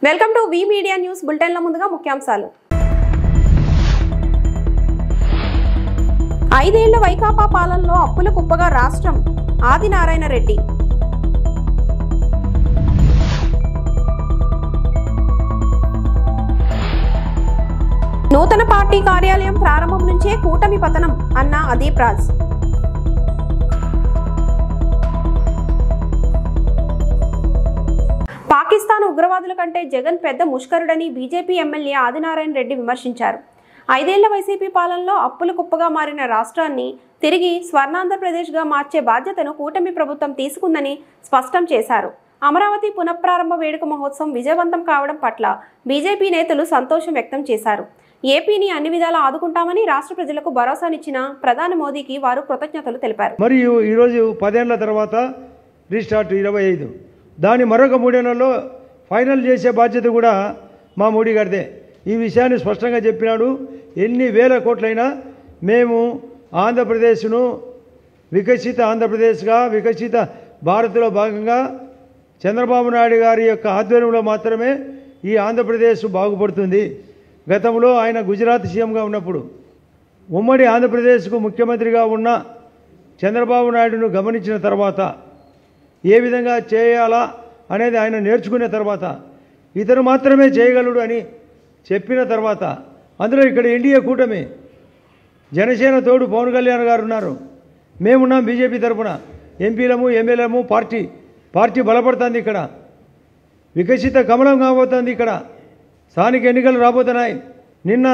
Welcome to V media news బులెటిన్ల ముందుగా ముఖ్యాంశాలు. 5 ఏళ్ల వైకాపా పాలనలో అప్పుల కుప్పగా రాష్ట్రం ఆదినారాయణ రెడ్డి. నూతన పార్టీ కార్యాలయం ప్రారంభం నుంచే కూటమి పతనం అన్న అదీప్ రాజ్. పాకిస్తాన్ ఉగ్రవాదుల కంటే జగన్ పెద్ద ముష్కరుడని బీజేపీ ఎమ్మెల్యే ఆదినారాయణ రెడ్డి విమర్శించారు. 5 ఏళ్ల వైసీపీ పాలనలో అప్పుల కుప్పగా మారిన రాష్ట్రాన్ని తిరిగి స్వర్ణాంధ్రప్రదేశ్గా మార్చే బాధ్యతను కూటమి ప్రభుత్వం తీసుకుందని స్పష్టం చేశారు. అమరావతి పునఃప్రారంభ వేడుక మహోత్సవం విజయవంతం కావడం పట్ల బీజేపీ నేతలు సంతోషం వ్యక్తం చేశారు. ఏపీని అన్ని విధాలా ఆదుకుంటామని రాష్ట్ర ప్రజలకు భరోసానిచ్చిన ప్రధాని మోదీకి వారు కృతజ్ఞతలు తెలిపారు. మరియు ఈరోజు 10 ఏళ్ల తర్వాత రీస్టార్ట్ 25 దాని మరొక 3 నెలల్లో ఫైనల్ చేసే బాధ్యత కూడా మా మోడీ గారిదే. ఈ విషయాన్ని స్పష్టంగా చెప్పినాడు. ఎన్ని వేల కోట్లైనా మేము ఆంధ్రప్రదేశ్ను వికసిత ఆంధ్రప్రదేశ్గా వికసిత భారత్లో భాగంగా చంద్రబాబు నాయుడు గారి యొక్క ఆధ్వర్యంలో మాత్రమే ఈ ఆంధ్రప్రదేశ్ బాగుపడుతుంది. గతంలో ఆయన గుజరాత్ సీఎంగా ఉన్నప్పుడు ఉమ్మడి ఆంధ్రప్రదేశ్కు ముఖ్యమంత్రిగా ఉన్న చంద్రబాబు నాయుడును గమనించిన తర్వాత ఏ విధంగా చేయాలా అనేది ఆయన నేర్చుకున్న తర్వాత ఇతను మాత్రమే చేయగలడు అని చెప్పిన తర్వాత అందులో ఇక్కడ ఎన్డీఏ కూటమి జనసేన తోడు పవన్ కళ్యాణ్ గారు ఉన్నారు. మేమున్నాం బీజేపీ తరఫున ఎంపీలము ఎమ్మెల్యేలము పార్టీ బలపడుతుంది. ఇక్కడ వికసిత కమలం కాబోతుంది. ఇక్కడ స్థానిక ఎన్నికలు రాబోతున్నాయి. నిన్న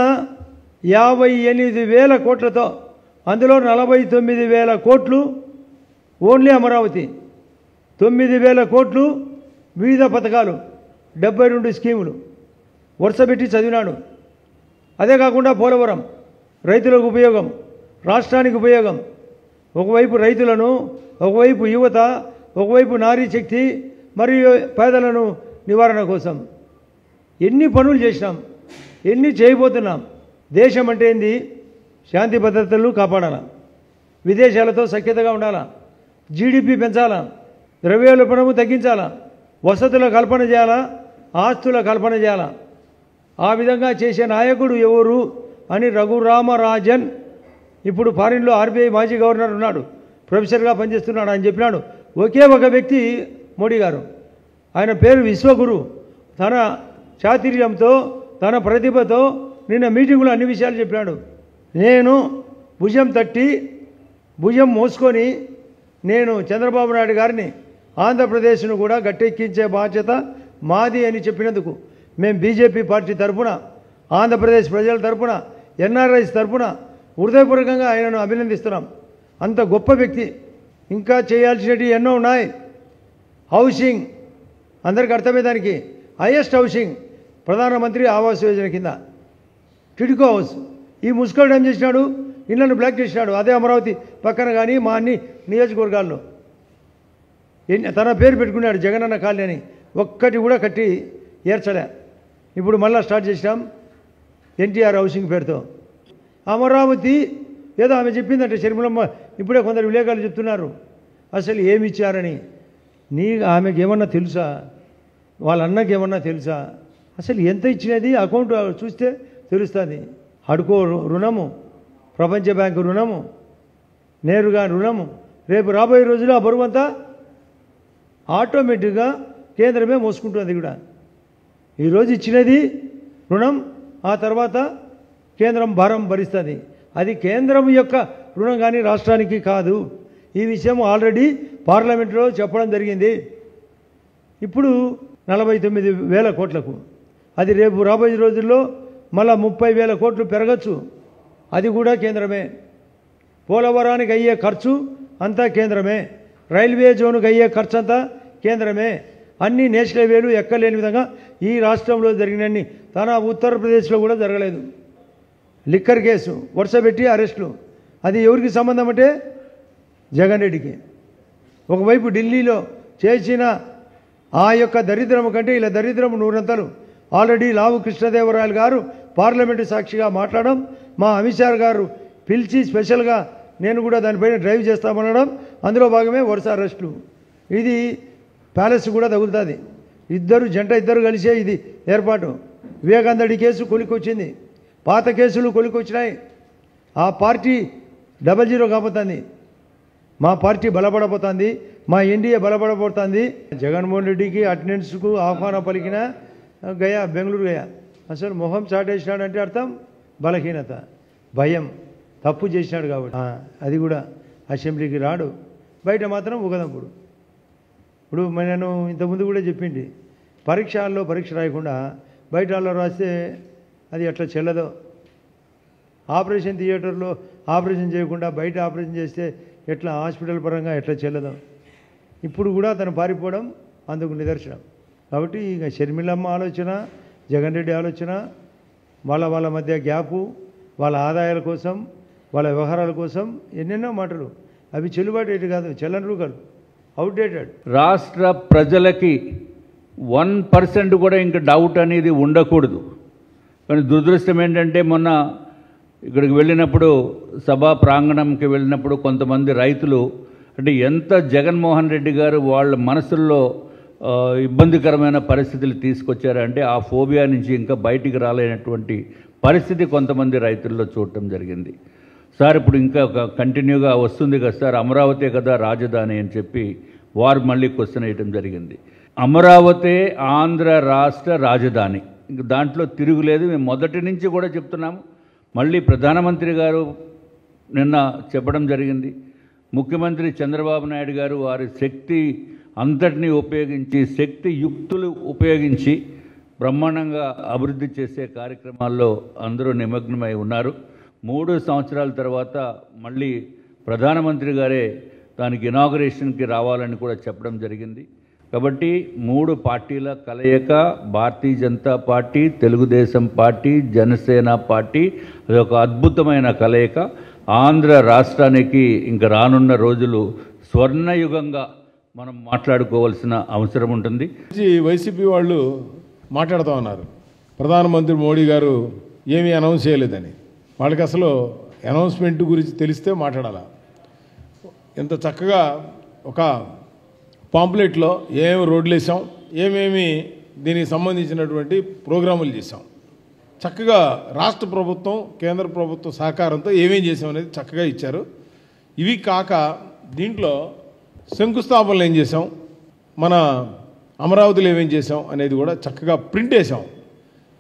58,000 కోట్లతో అందులో 49,000 కోట్లు ఓన్లీ అమరావతి, 9,000 కోట్లు వివిధ పథకాలు, 72 స్కీములు వరుసపెట్టి చదివినాడు. అదే కాకుండా పోలవరం రైతులకు ఉపయోగం, రాష్ట్రానికి ఉపయోగం. ఒకవైపు రైతులను, ఒకవైపు యువత, ఒకవైపు నారీ శక్తి మరియు పేదలను నివారణ కోసం ఎన్ని పనులు చేసినాం, ఎన్ని చేయబోతున్నాం. దేశం అంటే ఏంది? శాంతి భద్రతలు కాపాడాలా, విదేశాలతో సఖ్యతగా ఉండాలా, జీడిపి పెంచాలా, ద్రవ్యోల్బణము తగ్గించాలా, వసతుల కల్పన చేయాలా, ఆస్తుల కల్పన చేయాలా. ఆ విధంగా చేసే నాయకుడు ఎవరు అని రఘురామరాజన్ ఇప్పుడు ఫారిన్లో ఆర్బీఐ మాజీ గవర్నర్ ఉన్నాడు, ప్రొఫెసర్గా పనిచేస్తున్నాడు. ఆయన చెప్పినాడు ఒకే ఒక వ్యక్తి మోడీ గారు. ఆయన పేరు విశ్వగురు. తన చాతుర్యంతో తన ప్రతిభతో నిన్న మీటింగ్లో అన్ని విషయాలు చెప్పినాడు. నేను భుజం తట్టి భుజం మోసుకొని నేను చంద్రబాబు నాయుడు గారిని ఆంధ్రప్రదేశ్ను కూడా గట్టెక్కించే బాధ్యత మాది అని చెప్పినందుకు మేము బీజేపీ పార్టీ తరఫున, ఆంధ్రప్రదేశ్ ప్రజల తరఫున, ఎన్ఆర్ఐస్ తరఫున హృదయపూర్వకంగా ఆయనను అభినందిస్తున్నాం. అంత గొప్ప వ్యక్తి. ఇంకా చేయాల్సినవి ఎన్నో ఉన్నాయి. హౌసింగ్ అందరికీ అర్థమయ్యేదానికి హైయెస్ట్ హౌసింగ్ ప్రధానమంత్రి ఆవాస్ యోజన కింద టిడ్కో హౌస్. ఈ ముస్కరుడు ఏం చేసినాడు? ఇళ్లను బ్లాక్ చేసినాడు. అదే అమరావతి పక్కన కానీ మా అన్ని నియోజకవర్గాల్లో తన పేరు పెట్టుకున్నాడు జగనన్న కాలనీ అని. ఒక్కటి కూడా కట్టి ఏర్చలే. ఇప్పుడు మళ్ళీ స్టార్ట్ చేసినాం ఎన్టీఆర్ హౌసింగ్ పేరుతో. అమరావతి ఏదో ఆమె చెప్పిందంటే షర్మిలమ్మ ఇప్పుడే కొందరు విలేకరులు చెప్తున్నారు అసలు ఏమి ఇచ్చారని. ఆమెకి ఏమన్నా తెలుసా? వాళ్ళ అన్నకి ఏమన్నా తెలుసా? అసలు ఎంత ఇచ్చినది అకౌంట్ చూస్తే తెలుస్తుంది. హడ్కో రుణము, ప్రపంచ బ్యాంకు రుణము, నేరుగా రుణము. రేపు రాబోయే రోజుల్లో ఆ బరువంతా ఆటోమేటిక్గా కేంద్రమే మోసుకుంటుంది. కూడా ఈరోజు ఇచ్చినది రుణం, ఆ తర్వాత కేంద్రం భారం భరిస్తుంది. అది కేంద్రం యొక్క రుణం కానీ రాష్ట్రానికి కాదు. ఈ విషయం ఆల్రెడీ పార్లమెంట్లో చెప్పడం జరిగింది. ఇప్పుడు 49,000 కోట్లకు అది రేపు రాబోయే రోజుల్లో మళ్ళా 30,000 కోట్లు పెరగచ్చు. అది కూడా కేంద్రమే. పోలవరానికి అయ్యే ఖర్చు అంతా కేంద్రమే. రైల్వే జోన్కి అయ్యే ఖర్చు అంతా కేంద్రమే. అన్ని నేషనల్ హైవేలు ఎక్కలేని విధంగా ఈ రాష్ట్రంలో జరిగినన్ని తన ఉత్తరప్రదేశ్లో కూడా జరగలేదు. లిక్కర్ కేసు వరుసపెట్టి అరెస్టులు. అది ఎవరికి సంబంధం అంటే జగన్ రెడ్డికి. ఒకవైపు ఢిల్లీలో చేసిన ఆ యొక్క దరిద్రము కంటే ఇలా దరిద్రము 100 అంతలు. ఆల్రెడీ లావు కృష్ణదేవరాయలు గారు పార్లమెంటు సాక్షిగా మాట్లాడడం, మా అమిత్ షా గారు పిలిచి స్పెషల్గా నేను కూడా దానిపైన డ్రైవ్ చేస్తామనడం, అందులో భాగమే వరుస అరెస్టులు. ఇది ప్యాలెస్ కూడా తగులుతుంది. ఇద్దరు కలిసే ఇది ఏర్పాటు. వివేకానంద కేసు కొలికొచ్చింది, పాత కేసులు కొలికొచ్చినాయి. ఆ పార్టీ 00 కాబోతుంది, మా పార్టీ బలపడబోతుంది, మా ఎన్డీఏ బలపడబోతుంది. జగన్మోహన్ రెడ్డికి అటెండెన్స్కు ఆహ్వానం పలికిన గయా, బెంగళూరు గయా. అసలు మొహం చాటేసినాడంటే అర్థం బలహీనత, భయం, తప్పు చేసినాడు కాబట్టి. అది కూడా అసెంబ్లీకి రాడు, బయట మాత్రం ఉగదంపుడు. ఇప్పుడు నేను ఇంతకుముందు కూడా చెప్పింది, పరీక్ష రాయకుండా బయట హాల్లో రాస్తే అది ఎట్లా చెల్లదో. ఆపరేషన్ థియేటర్లో ఆపరేషన్ చేయకుండా బయట ఆపరేషన్ చేస్తే ఎట్లా హాస్పిటల్ పరంగా ఎట్లా చెల్లదో. ఇప్పుడు కూడా తను పారిపోవడం అందుకు నిదర్శనం. కాబట్టి ఇక షర్మిలమ్మ ఆలోచన, జగన్ రెడ్డి ఆలోచన, వాళ్ళ మధ్య గ్యాపు, వాళ్ళ ఆదాయాల కోసం, వాళ్ళ వ్యవహారాల కోసం ఎన్నెన్నో మాటలు. అవి చెల్లుబాటు కాదు, చెల్లని రూకలు, అవుట్డేటెడ్. రాష్ట్ర ప్రజలకి 1% కూడా ఇంకా డౌట్ అనేది ఉండకూడదు. కానీ దురదృష్టం ఏంటంటే, మొన్న ఇక్కడికి వెళ్ళినప్పుడు, సభా ప్రాంగణంకి వెళ్ళినప్పుడు కొంతమంది రైతులు అంటే ఎంత జగన్మోహన్ రెడ్డి గారు వాళ్ళ మనసుల్లో ఇబ్బందికరమైన పరిస్థితులు తీసుకొచ్చారంటే ఆ ఫోబియా నుంచి ఇంకా బయటికి రాలేనటువంటి పరిస్థితి కొంతమంది రైతుల్లో చూడటం జరిగింది. సార్ ఇప్పుడు ఇంకా కంటిన్యూగా వస్తుంది కదా సార్, అమరావతి కదా రాజధాని అని చెప్పి వారు మళ్ళీ క్వశ్చన్ వేయటం జరిగింది. అమరావతి ఆంధ్ర రాష్ట్ర రాజధాని, ఇంక దాంట్లో తిరుగులేదు. మేము మొదటి నుంచి కూడా చెప్తున్నాము. మళ్ళీ ప్రధానమంత్రి గారు నిన్న చెప్పడం జరిగింది. ముఖ్యమంత్రి చంద్రబాబు నాయుడు గారు వారి శక్తి అంతటినీ ఉపయోగించి, శక్తి యుక్తులు ఉపయోగించి బ్రహ్మాండంగా అభివృద్ధి చేసే కార్యక్రమాల్లో అందరూ నిమగ్నమై ఉన్నారు. 3 సంవత్సరాల తర్వాత మళ్ళీ ప్రధానమంత్రి గారే దానికి ఇనాగరేషన్కి రావాలని కూడా చెప్పడం జరిగింది. కాబట్టి 3 పార్టీల కలయిక, Bharatiya Janata party, Telugu Desam party, Janasena party, అదొక అద్భుతమైన కలయిక. ఆంధ్ర రాష్ట్రానికి ఇంక రానున్న రోజులు స్వర్ణయుగంగా మనం మాట్లాడుకోవాల్సిన అవసరం ఉంటుంది. వైసీపీ వాళ్ళు మాట్లాడుతూ ఉన్నారు, ప్రధానమంత్రి మోడీ గారు ఏమీ అనౌన్స్ చేయలేదని. వాళ్ళకి అసలు అనౌన్స్మెంట్ గురించి తెలిస్తే మాట్లాడాలా. ఎంత చక్కగా ఒక పాంప్లెట్లో ఏమేమి రోడ్లు వేసాం, ఏమేమి దీనికి సంబంధించినటువంటి ప్రోగ్రాములు చేసాం, చక్కగా రాష్ట్ర ప్రభుత్వం కేంద్ర ప్రభుత్వం సహకారంతో ఏమేం చేసాం అనేది చక్కగా ఇచ్చారు. ఇవి కాక దీంట్లో శంకుస్థాపనలు ఏం చేసాం, మన అమరావతిలో ఏమేం చేసాం అనేది కూడా చక్కగా ప్రింట్ వేసాం.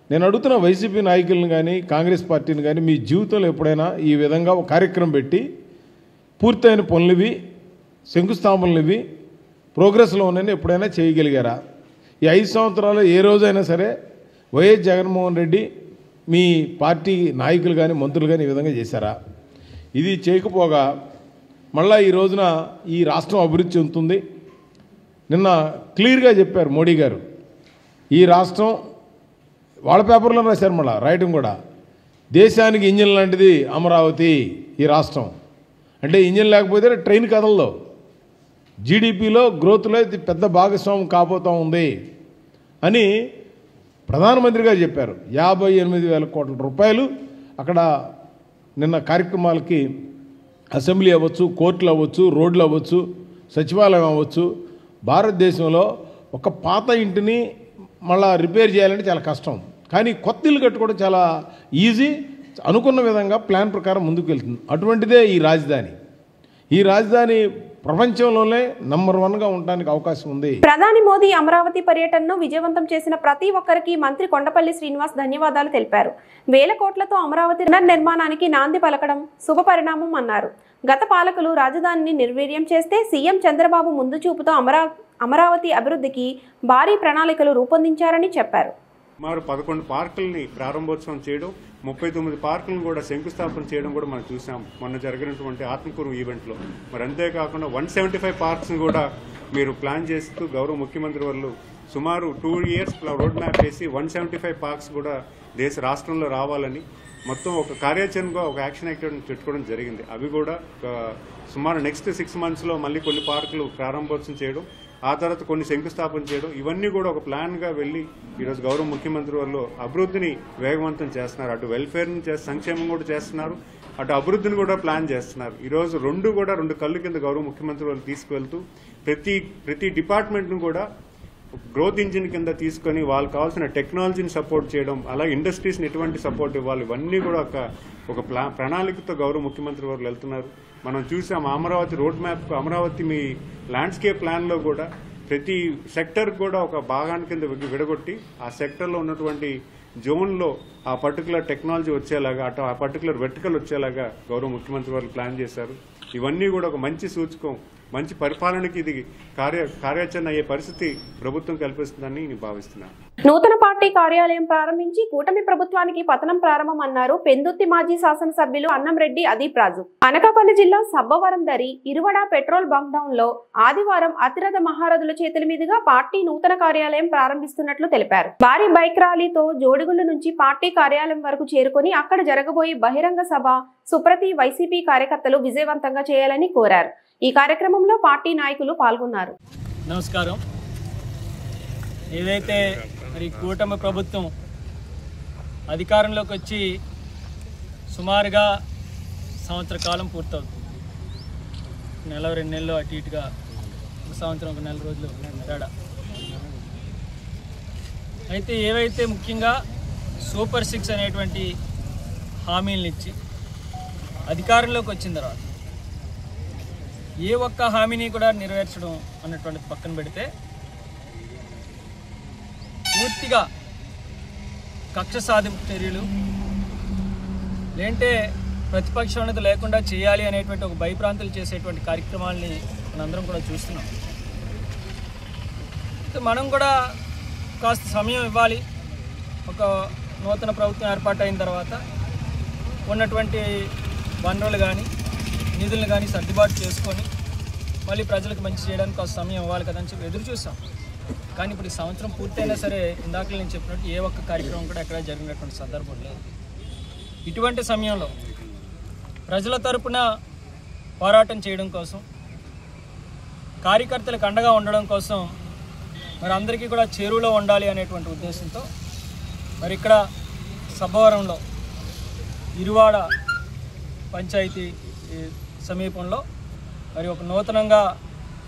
నేను అడుగుతున్న వైసీపీ నాయకులను కానీ కాంగ్రెస్ పార్టీని కానీ, మీ జీవితంలో ఎప్పుడైనా ఈ విధంగా ఒక కార్యక్రమం పెట్టి పూర్తయిన పనులు ఇవి, శంకుస్థాపనలు ఇవి, ప్రోగ్రెస్లో ఉన్నాయని ఎప్పుడైనా చేయగలిగారా? ఈ 5 సంవత్సరాలు ఏ రోజైనా సరే వైఎస్ జగన్మోహన్ రెడ్డి మీ పార్టీ నాయకులు కానీ మంత్రులు కానీ ఈ విధంగా చేశారా? ఇది చేయకపోగా మళ్ళీ ఈ రోజున ఈ రాష్ట్రం అభివృద్ధి చెందుతుంది. నిన్న క్లియర్గా చెప్పారు మోడీ గారు, ఈ రాష్ట్రం వాళ్ళ పేపర్లో రాశారు, మళ్ళీ రాయటం కూడా, దేశానికి ఇంజిన్ లాంటిది అమరావతి ఈ రాష్ట్రం. అంటే ఇంజిన్ లేకపోతే ట్రైన్ కదలదు. జీడిపిలో గ్రోత్లో ఇది పెద్ద భాగస్వామ్యం కాబోతూ ఉంది అని ప్రధానమంత్రి గారు చెప్పారు. 58,000 కోట్ల రూపాయలు అక్కడ నిన్న కార్యక్రమాలకి అసెంబ్లీ అవ్వచ్చు, కోర్టులు అవ్వచ్చు, రోడ్లు అవ్వచ్చు, సచివాలయం అవ్వచ్చు. భారతదేశంలో ఒక పాత ఇంటిని మళ్ళా రిపేర్ చేయాలంటే చాలా కష్టం, కానీ కొత్త ఇల్లు కట్టుకోవడం చాలా ఈజీ. అనుకున్న విధంగా ప్లాన్ ప్రకారం ముందుకు వెళ్తుంది. అటువంటిదే ఈ రాజధాని. ఈ రాజధాని ప్రపంచంలోనే నంబర్ 1గా ఉండడానికి అవకాశం ఉంది. ప్రధాని మోదీ అమరావతి పర్యటనను విజయవంతం చేసిన ప్రతి ఒక్కరికి మంత్రి కొండపల్లి శ్రీనివాస్ ధన్యవాదాలు తెలిపారు. 1000 కోట్లతో అమరావతి పునర్నిర్మాణానికి నాంది పలకడం శుభపరిణామం అన్నారు. గత పాలకులు రాజధానిని నిర్వీర్యం చేస్తే సీఎం చంద్రబాబు ముందు చూపుతో అమరావతి అభివృద్ధికి భారీ ప్రణాళికలు రూపొందించారని చెప్పారు. సుమారు 11 పార్కుల్ని ప్రారంభోత్సవం చేయడం, 39 పార్కులను కూడా శంకుస్థాపన చేయడం కూడా మనం చూసాం మొన్న జరిగినటువంటి ఆత్మకూరు ఈవెంట్లో. మరి అంతేకాకుండా 175 పార్క్స్ని కూడా మీరు ప్లాన్ చేస్తూ గౌరవ ముఖ్యమంత్రి వాళ్ళు సుమారు 2 years రోడ్ మ్యాప్ వేసి 175 పార్క్స్ కూడా రాష్ట్రంలో రావాలని మొత్తం ఒక కార్యాచరణగా ఒక యాక్షన్ యాక్టివిటీ పెట్టుకోవడం జరిగింది. అవి కూడా సుమారు నెక్స్ట్ 6 monthsలో మళ్ళీ కొన్ని పార్కులు ప్రారంభోత్సవం చేయడం, ఆ తర్వాత కొన్ని శంకుస్థాపన చేయడం, ఇవన్నీ కూడా ఒక ప్లాన్గా వెళ్ళి ఈరోజు గౌరవ ముఖ్యమంత్రి వాళ్ళు అభివృద్ధిని వేగవంతం చేస్తున్నారు. అటు వెల్ఫేర్ని సంక్షేమం కూడా చేస్తున్నారు, అటు అభివృద్ధిని కూడా ప్లాన్ చేస్తున్నారు. ఈరోజు రెండు కళ్ళు కింద గౌరవ ముఖ్యమంత్రి వాళ్ళు తీసుకువెళ్తూ ప్రతి డిపార్ట్మెంట్ను కూడా గ్రోత్ ఇంజిన్ కింద తీసుకొని వాళ్ళకి కావాల్సిన టెక్నాలజీని సపోర్ట్ చేయడం, అలాగే ఇండస్ట్రీస్ని ఎటువంటి సపోర్ట్ ఇవ్వాలి, ఇవన్నీ కూడా ఒక ప్రణాళికతో గౌరవ ముఖ్యమంత్రి వారు వెళ్తున్నారు. మనం చూసాం అమరావతి రోడ్ మ్యాప్, అమరావతి మీ ల్యాండ్స్కేప్ ప్లాన్లో కూడా ప్రతి సెక్టర్ కూడా ఒక భాగాన్ని కింద విడగొట్టి ఆ సెక్టర్లో ఉన్నటువంటి జోన్లో ఆ పర్టికులర్ టెక్నాలజీ వచ్చేలాగా, ఆ పర్టికులర్ వెర్టికల్ వచ్చేలాగా గౌరవ ముఖ్యమంత్రి వారు ప్లాన్ చేశారు. ఇవన్నీ కూడా ఒక మంచి సూచకం, మంచి పరిపాలనకి ఇది కార్యాచరణ అయ్యే పరిస్థితి ప్రభుత్వం కల్పిస్తుందని నేను భావిస్తున్నాను. నూతన పార్టీ కార్యాలయం ప్రారంభించి కూటమి ప్రభుత్వానికి పతనం ప్రారంభమన్నారు పెందుర్తి మాజీ శాసనసభ్యులు అన్నంరెడ్డి అదీప్ రాజు. అనకాపల్లి జిల్లా సబ్బవరం దరి ఇరువడ పెట్రోల్ బంక్ డౌన్ లో ఆదివారం అతిరథ మహారథుల చేతుల మీదుగా పార్టీ నూతన కార్యాలయం ప్రారంభిస్తున్నట్లు తెలిపారు. భారీ బైక్ ర్యాలీతో జోడిగుళ్ల నుంచి పార్టీ కార్యాలయం వరకు చేరుకుని అక్కడ జరగబోయే బహిరంగ సభ సుప్రతి వైసీపీ కార్యకర్తలు విజయవంతంగా చేయాలని కోరారు. ఈ కార్యక్రమంలో పార్టీ నాయకులు పాల్గొన్నారు. నమస్కారం. ఏదైతే మరి కూటమి ప్రభుత్వం అధికారంలోకి వచ్చి సుమారుగా సంవత్సర కాలం పూర్తవుతుంది. నెల 2 నెలలు అటు ఇటుగా, సంవత్సరం 1 నెల రోజులు తేడా. అయితే ఏవైతే ముఖ్యంగా సూపర్ 6 అనేటువంటి హామీలను ఇచ్చి అధికారంలోకి వచ్చిన తర్వాత ఏ ఒక్క హామీని కూడా నెరవేర్చడం అన్నటువంటిది పక్కన పెడితే పూర్తిగా కక్ష సాధింపు చర్యలు, లేంటే ప్రతిపక్షాన్ని లేకుండా చేయాలి అనేటువంటి ఒక భయప్రాంతులు చేసేటువంటి కార్యక్రమాలని మనందరం కూడా చూస్తున్నాం. మనం కూడా కాస్త సమయం ఇవ్వాలి. ఒక నూతన ప్రభుత్వం ఏర్పాటైన తర్వాత ఉన్నటువంటి వనరులు కానీ నిధులను కానీ సర్దుబాటు చేసుకొని మళ్ళీ ప్రజలకు మంచి చేయడానికి కాస్త సమయం ఇవ్వాలి కదా అని చెప్పి ఎదురు చూసాం. కానీ ఇప్పుడు ఈ సంవత్సరం పూర్తయినా సరే ఇందాక నేను చెప్పినట్టు ఏ ఒక్క కార్యక్రమం కూడా ఎక్కడ జరిగినటువంటి సందర్భం లేదు. ఇటువంటి సమయంలో ప్రజల తరపున పోరాటం చేయడం కోసం, కార్యకర్తలకు అండగా ఉండడం కోసం మరి అందరికీ కూడా చేరువలో ఉండాలి అనేటువంటి ఉద్దేశంతో మరి ఇక్కడ సబ్బవరంలో ఇరువాడ పంచాయతీ సమీపంలో మరి ఒక నూతనంగా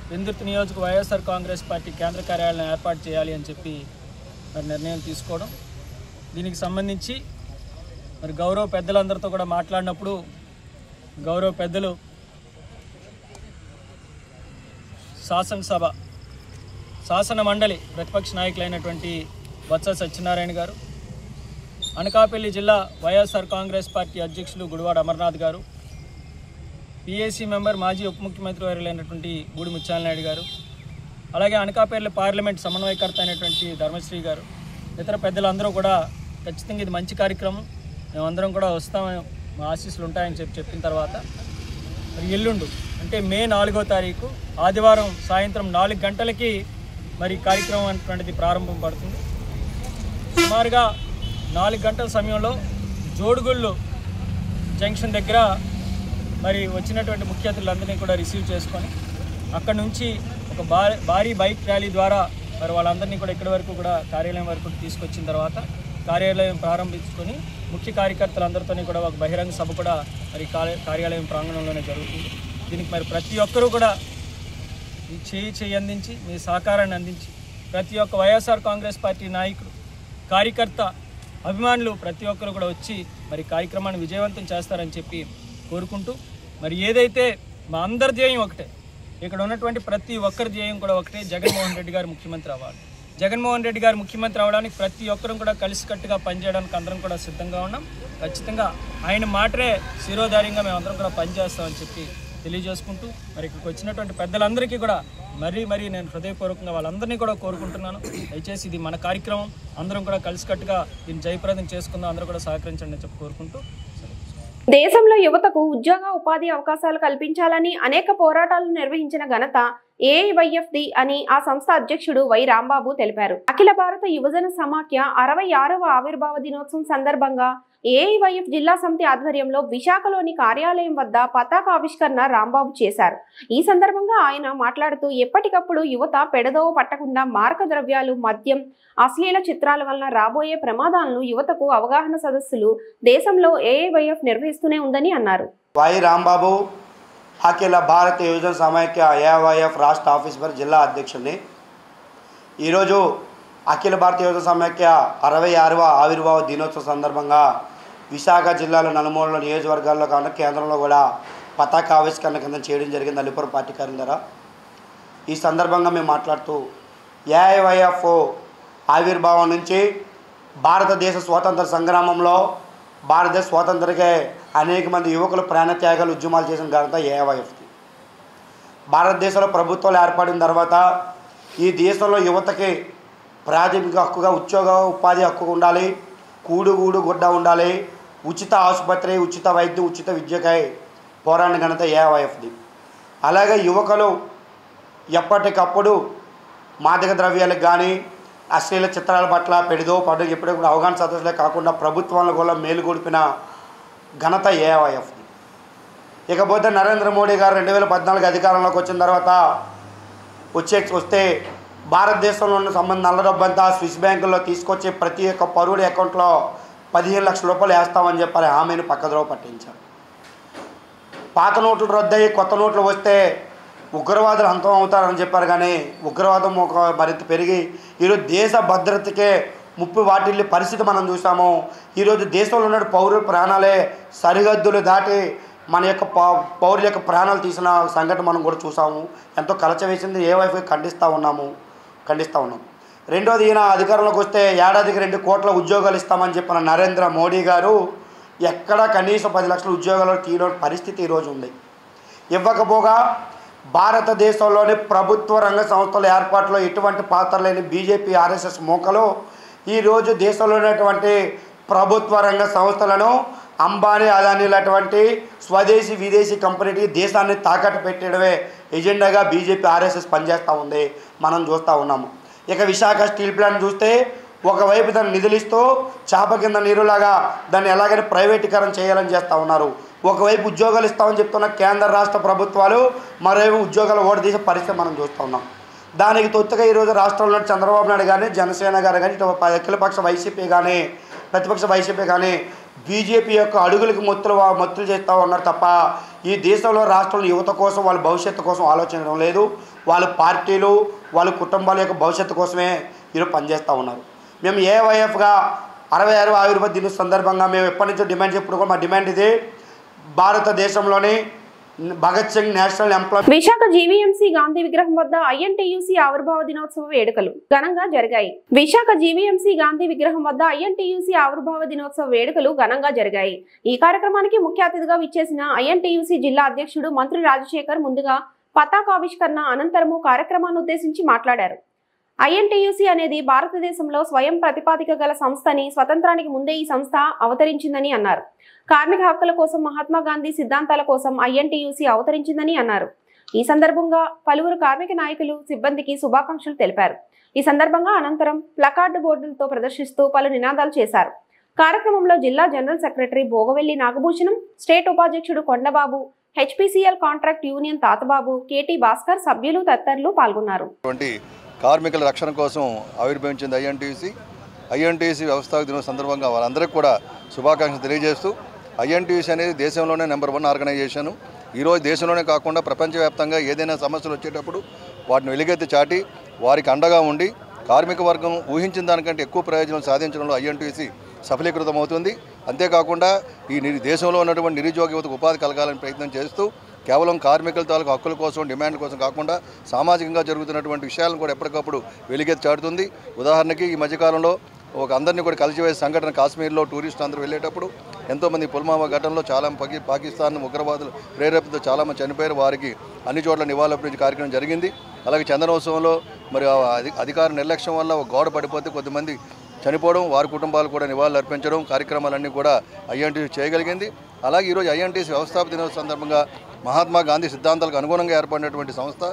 పెందుర్తి నియోజక వైఎస్ఆర్ కాంగ్రెస్ పార్టీ కేంద్ర కార్యాలయం ఏర్పాటు చేయాలి అని చెప్పి మరి నిర్ణయం తీసుకోవడం, దీనికి సంబంధించి మరి గౌరవ పెద్దలందరితో కూడా మాట్లాడినప్పుడు గౌరవ పెద్దలు శాసన మండలి ప్రతిపక్ష నాయకులైనటువంటి బొత్స సత్యనారాయణ గారు, అనకాపల్లి జిల్లా వైఎస్ఆర్ కాంగ్రెస్ పార్టీ అధ్యక్షులు గుడివాడ అమర్నాథ్ గారు, పిఏసీ మెంబర్ మాజీ ఉప ముఖ్యమంత్రి వర్యులైనటువంటి బూడి ముత్యాలనాయుడు గారు, అలాగే అనకాపల్లి పార్లమెంట్ సమన్వయకర్త అయినటువంటి ధర్మశ్రీ గారు, ఇతర పెద్దలందరూ కూడా ఖచ్చితంగా ఇది మంచి కార్యక్రమం, మేమందరం కూడా వస్తాం, మా ఆశీస్సులు ఉంటాయని చెప్పిన తర్వాత మరి ఎల్లుండు అంటే మే 4వ తారీఖు ఆదివారం సాయంత్రం 4 గంటలకి మరి కార్యక్రమం అనేటువంటిది ప్రారంభం పడుతుంది. సుమారుగా 4 గంటల సమయంలో జోడుగుళ్ళు జంక్షన్ దగ్గర మరి వచ్చినటువంటి ముఖ్య అతిథులందరినీ కూడా రిసీవ్ చేసుకొని అక్కడ నుంచి ఒక భారీ బైక్ ర్యాలీ ద్వారా మరి వాళ్ళందరినీ కూడా ఇక్కడి వరకు కూడా కార్యాలయం వరకు తీసుకొచ్చిన తర్వాత కార్యాలయం ప్రారంభించుకొని ముఖ్య కార్యకర్తలందరితో కూడా ఒక బహిరంగ సభ కూడా మరి కార్యాలయం ప్రాంగణంలోనే జరుగుతుంది. దీనికి మరి ప్రతి ఒక్కరూ కూడా మీ చేయి అందించి మీ సహకారాన్ని అందించి ప్రతి ఒక్క వైఎస్ఆర్ కాంగ్రెస్ పార్టీ నాయకులు, కార్యకర్త, అభిమానులు ప్రతి ఒక్కరు కూడా వచ్చి మరి కార్యక్రమాన్ని విజయవంతం చేస్తారని చెప్పి కోరుకుంటూ, మరి ఏదైతే మా అందరి ధ్యేయం ఒకటే, ఇక్కడ ఉన్నటువంటి ప్రతి ఒక్కరి ధ్యేయం కూడా ఒకటే, జగన్మోహన్ రెడ్డి గారు ముఖ్యమంత్రి అవ్వాలి. జగన్మోహన్ రెడ్డి గారు ముఖ్యమంత్రి అవ్వడానికి ప్రతి ఒక్కరూ కూడా కలిసికట్టుగా పనిచేయడానికి అందరం కూడా సిద్ధంగా ఉన్నాం. ఖచ్చితంగా ఆయన మాటరే శిరోధార్యంగా మేమందరం కూడా పనిచేస్తామని చెప్పి తెలియజేసుకుంటూ మరి ఇక్కడికి వచ్చినటువంటి పెద్దలందరికీ కూడా మరీ నేను హృదయపూర్వకంగా వాళ్ళందరినీ కూడా కోరుకుంటున్నాను. దయచేసి ఇది మన కార్యక్రమం, అందరం కూడా కలిసికట్టుగా దీన్ని జయప్రదం చేసుకుందాం, అందరూ కూడా సహకరించండి అని చెప్పి కోరుకుంటూ. దేశంలో యువతకు ఉద్యోగ ఉపాధి అవకాశాలు కల్పించాలని అనేక పోరాటాలు నిర్వహించిన ఘనత ఏఐవైఎఫ్ది అని ఆ సంస్థ అధ్యక్షుడు వై రాంబాబు తెలిపారు. అఖిల భారత యువజన సమాఖ్య 66వ ఆవిర్భావ దినోత్సవం సందర్భంగా ఏఐవైఎఫ్ జిల్లా సమితి ఆధ్వర్యంలో విశాఖలోని కార్యాలయం వద్ద పతాక ఆవిష్కరణ రాంబాబు చేశారు. ఈ సందర్భంగా ఆయన మాట్లాడుతూ ఎప్పటికప్పుడు యువత పెడదోవ పట్టకుండా మారక ద్రవ్యాలు, మద్యం, అశ్లీల చిత్రాల వలన రాబోయే ప్రమాదాలను యువతకు అవగాహన సదస్సులు దేశంలో ఏఐవైఎఫ్ నిర్వహిస్తూనే ఉందని అన్నారు. వై రాంబాబు అఖిల భారత యువజన సమాఖ్య ఏఐవైఎఫ్ రాష్ట్ర ఆఫీస్ पर जिला अध्यक्ष ने ఈరోజు అఖిల భారత యువత సమైక్య 66వ ఆవిర్భావ దినోత్సవ సందర్భంగా విశాఖ జిల్లాలో నలుమూల నియోజకవర్గాల్లో కాకుండా కేంద్రంలో కూడా పతాక ఆవిష్కరణ కింద చేయడం జరిగింది అల్లిపురం పార్టీ కార్యం ద్వారా. ఈ సందర్భంగా మేము మాట్లాడుతూ ఏఐవైఎఫ్ ఆవిర్భావం నుంచి భారతదేశ స్వాతంత్ర సంగ్రామంలో భారతదేశ స్వాతంత్రకే అనేక మంది యువకులు ప్రాణత్యాగాలు ఉద్యమాలు చేసిన ఘనత ఏఐవైఎఫ్ది. భారతదేశంలో ప్రభుత్వాలు ఏర్పడిన తర్వాత ఈ దేశంలో యువతకి ప్రాథమిక హక్కుగా ఉద్యోగ ఉపాధి హక్కు ఉండాలి, కూడుగూడు గుడ్డ ఉండాలి, ఉచిత ఆసుపత్రి, ఉచిత వైద్యం, ఉచిత విద్యకై పోరాడిన ఘనత ఏఐవైఎఫ్ది. అలాగే యువకులు ఎప్పటికప్పుడు మాదక ద్రవ్యాలకు కానీ అశ్లీల చిత్రాల పట్ల పెడిదో పడు ఎప్పుడెప్పుడు అవగాహన సదస్సులే కాకుండా ప్రభుత్వాలను కూడా మేలుగొడిపిన ఘనత ఏఐవైఎఫ్ది. ఇకపోతే నరేంద్ర మోడీ గారు 2014 అధికారంలోకి వచ్చిన తర్వాత వస్తే భారతదేశంలో ఉన్న సంబంధం నల్ల డబ్బంతా స్విస్ బ్యాంకుల్లో తీసుకొచ్చి ప్రతి ఒక్క పౌరుడి అకౌంట్లో 15 లక్షల రూపాయలు వేస్తామని చెప్పి హామీని పక్కద్రోవ పట్టించారు. పాత నోట్లు రద్దయి కొత్త నోట్లు వస్తే ఉగ్రవాదులు అంతం అవుతారని చెప్పారు. కానీ ఉగ్రవాదం మరింత పెరిగి ఈరోజు దేశ భద్రతకే ముప్పు వాటిల్లి పరిస్థితి మనం చూసాము. ఈరోజు దేశంలో ఉన్న పౌరుల ప్రాణాలే సరిహద్దులు దాటి మన యొక్క పౌరుల యొక్క ప్రాణాలు తీసిన సంఘటన మనం కూడా చూసాము. ఎంతో కలచవేసింది. ఏఐవైఎఫ్ ఖండిస్తూ ఉన్నాం. రెండోది, ఈయన అధికారంలోకి వస్తే ఏడాదికి 2 కోట్ల ఉద్యోగాలు ఇస్తామని చెప్పిన నరేంద్ర మోడీ గారు ఎక్కడా కనీసం 10 లక్షల ఉద్యోగాలు తీయని పరిస్థితి ఈరోజు ఉంది. ఇవ్వకపోగా భారతదేశంలోని ప్రభుత్వ రంగ సంస్థల ఏర్పాటులో ఎటువంటి పాత్ర లేని బీజేపీ ఆర్ఎస్ఎస్ మూకలు ఈరోజు దేశంలో ఉన్నటువంటి ప్రభుత్వ రంగ సంస్థలను అంబానీ అదానీ లాంటి స్వదేశీ విదేశీ కంపెనీకి దేశాన్ని తాకట్టు పెట్టడమే ఎజెండాగా బీజేపీ ఆర్ఎస్ఎస్ పనిచేస్తూ ఉంది, మనం చూస్తూ ఉన్నాము. ఇక విశాఖ స్టీల్ ప్లాంట్ చూస్తే ఒకవైపు దాన్ని నిధులిస్తూ చేప కింద నీరులాగా దాన్ని ఎలాగైనా ప్రైవేటీకరణ చేయాలని చేస్తూ ఉన్నారు. ఒకవైపు ఉద్యోగాలు ఇస్తామని చెప్తున్న కేంద్ర రాష్ట్ర ప్రభుత్వాలు మరోవైపు ఉద్యోగాలు ఓడదీసే పరిస్థితి మనం చూస్తూ ఉన్నాం. దానికి తొత్తుగా ఈరోజు రాష్ట్రంలో చంద్రబాబు నాయుడు కానీ జనసేన గారు కానీ ఇటు అఖిలపక్ష వైసీపీ కానీ ప్రతిపక్ష వైసీపీ కానీ బీజేపీ యొక్క అడుగులకు మొత్తులు చేస్తూ ఉన్నారు తప్ప ఈ దేశంలో రాష్ట్రంలో యువత కోసం వాళ్ళ భవిష్యత్తు కోసం ఆలోచించడం లేదు. వాళ్ళ పార్టీలు వాళ్ళ కుటుంబాల యొక్క భవిష్యత్తు కోసమే ఈరోజు పనిచేస్తూ ఉన్నారు. మేము ఏఐవైఎఫ్గా 66వ ఆవిర్భావ దినోత్సవం సందర్భంగా మేము ఎప్పటి నుంచో డిమాండ్ చెప్పుడు కూడా మా డిమాండ్ ఇది, భారతదేశంలోని Bhagat Singh national employ Visakha GVMC Gandhi విగ్రహం వద్ద ఐఎన్టీయూసీ ఆవిర్భావ దినోత్సవ వేడుకలు ఘనంగా జరిగాయి. విశాఖ జీవీఎంసీ గాంధీ విగ్రహం వద్ద ఐఎన్టీయూసీ ఆవిర్భావ దినోత్సవ వేడుకలు ఘనంగా జరిగాయి. ఈ కార్యక్రమానికి ముఖ్య అతిథిగా విచ్చేసిన ఐఎన్టీయూసీ జిల్లా అధ్యక్షుడు మంత్రి రాజశేఖర్ ముందుగా పతాకావిష్కరణ అనంతరము కార్యక్రమాన్ని ఉద్దేశించి మాట్లాడారు. ఐఎన్టీయూసీ అనేది భారతదేశంలో స్వయం ప్రతిపాదిక గల సంస్థని, స్వతంత్రానికి ముందే ఈ సంస్థ అవతరించిందని అన్నారు. కార్మిక హక్కుల కోసం, మహాత్మా గాంధీ సిద్ధాంతాల కోసం ఐఎన్టీయూసీ అవతరించిందని అన్నారు. ఈ సందర్భంగా పలువురు కార్మిక నాయకులు సిబ్బందికి శుభాకాంక్షలు తెలిపారు. ఈ సందర్భంగా అనంతరం ప్లకార్డు బోర్డులతో ప్రదర్శిస్తూ పలు నినాదాలు చేశారు. కార్యక్రమంలో జిల్లా జనరల్ సెక్రటరీ భోగవెల్లి నాగభూషణం, స్టేట్ ఉపాధ్యక్షుడు కొండబాబు, హెచ్పిసిఎల్ కాంట్రాక్ట్ యూనియన్ తాతబాబు, కేటీ భాస్కర్, సభ్యులు తదితరులు పాల్గొన్నారు. కార్మికుల రక్షణ కోసం ఆవిర్భవించింది ఐఎన్టీయూసీ వ్యవస్థాపక దినోత్సవం సందర్భంగా వాళ్ళందరికీ కూడా శుభాకాంక్షలు తెలియజేస్తూ, ఐఎన్టీయూసీ అనేది దేశంలోనే నెంబర్ 1 ఆర్గనైజేషన్. ఈరోజు దేశంలోనే కాకుండా ప్రపంచవ్యాప్తంగా ఏదైనా సమస్యలు వచ్చేటప్పుడు వాటిని వెలుగెత్తి చాటి వారికి అండగా ఉండి కార్మిక వర్గం ఊహించిన దానికంటే ఎక్కువ ప్రయోజనం సాధించడంలో ఐఎన్టీయూసీ సఫలీకృతం అవుతుంది. అంతేకాకుండా ఈ దేశంలో ఉన్నటువంటి నిరుద్యోగ యువతకు ఉపాధి కలగాలని ప్రయత్నం చేస్తూ కేవలం కార్మికుల తాలూకు హక్కుల కోసం, డిమాండ్ కోసం కాకుండా సామాజికంగా జరుగుతున్నటువంటి విషయాలను కూడా ఎప్పటికప్పుడు వెలుగెత్తి చాటుతుంది. ఉదాహరణకి ఈ మధ్యకాలంలో అందరినీ కూడా కలిసివేసే సంఘటన కాశ్మీర్లో టూరిస్టులు అందరూ వెళ్ళేటప్పుడు ఎంతోమంది పుల్వామా ఘటనలో చాలా పాకిస్తాన్ ఉగ్రవాదులు ప్రేరేపితో చాలామంది చనిపోయారు. వారికి అన్ని చోట్ల నివాళులర్పించే కార్యక్రమం జరిగింది. అలాగే చందనోత్సవంలో మరి అధికార నిర్లక్ష్యం వల్ల ఒక గోడ పడిపోతే కొద్దిమంది చనిపోవడం, వారి కుటుంబాలు కూడా నివాళులు అర్పించడం కార్యక్రమాలన్నీ కూడా ఐఎన్టీయూసీ చేయగలిగింది. అలాగే ఈరోజు ఐఎన్టీయూసీ వ్యవస్థాపక దినోత్సవం సందర్భంగా మహాత్మా గాంధీ సిద్ధాంతాలకు అనుగుణంగా ఏర్పడినటువంటి సంస్థ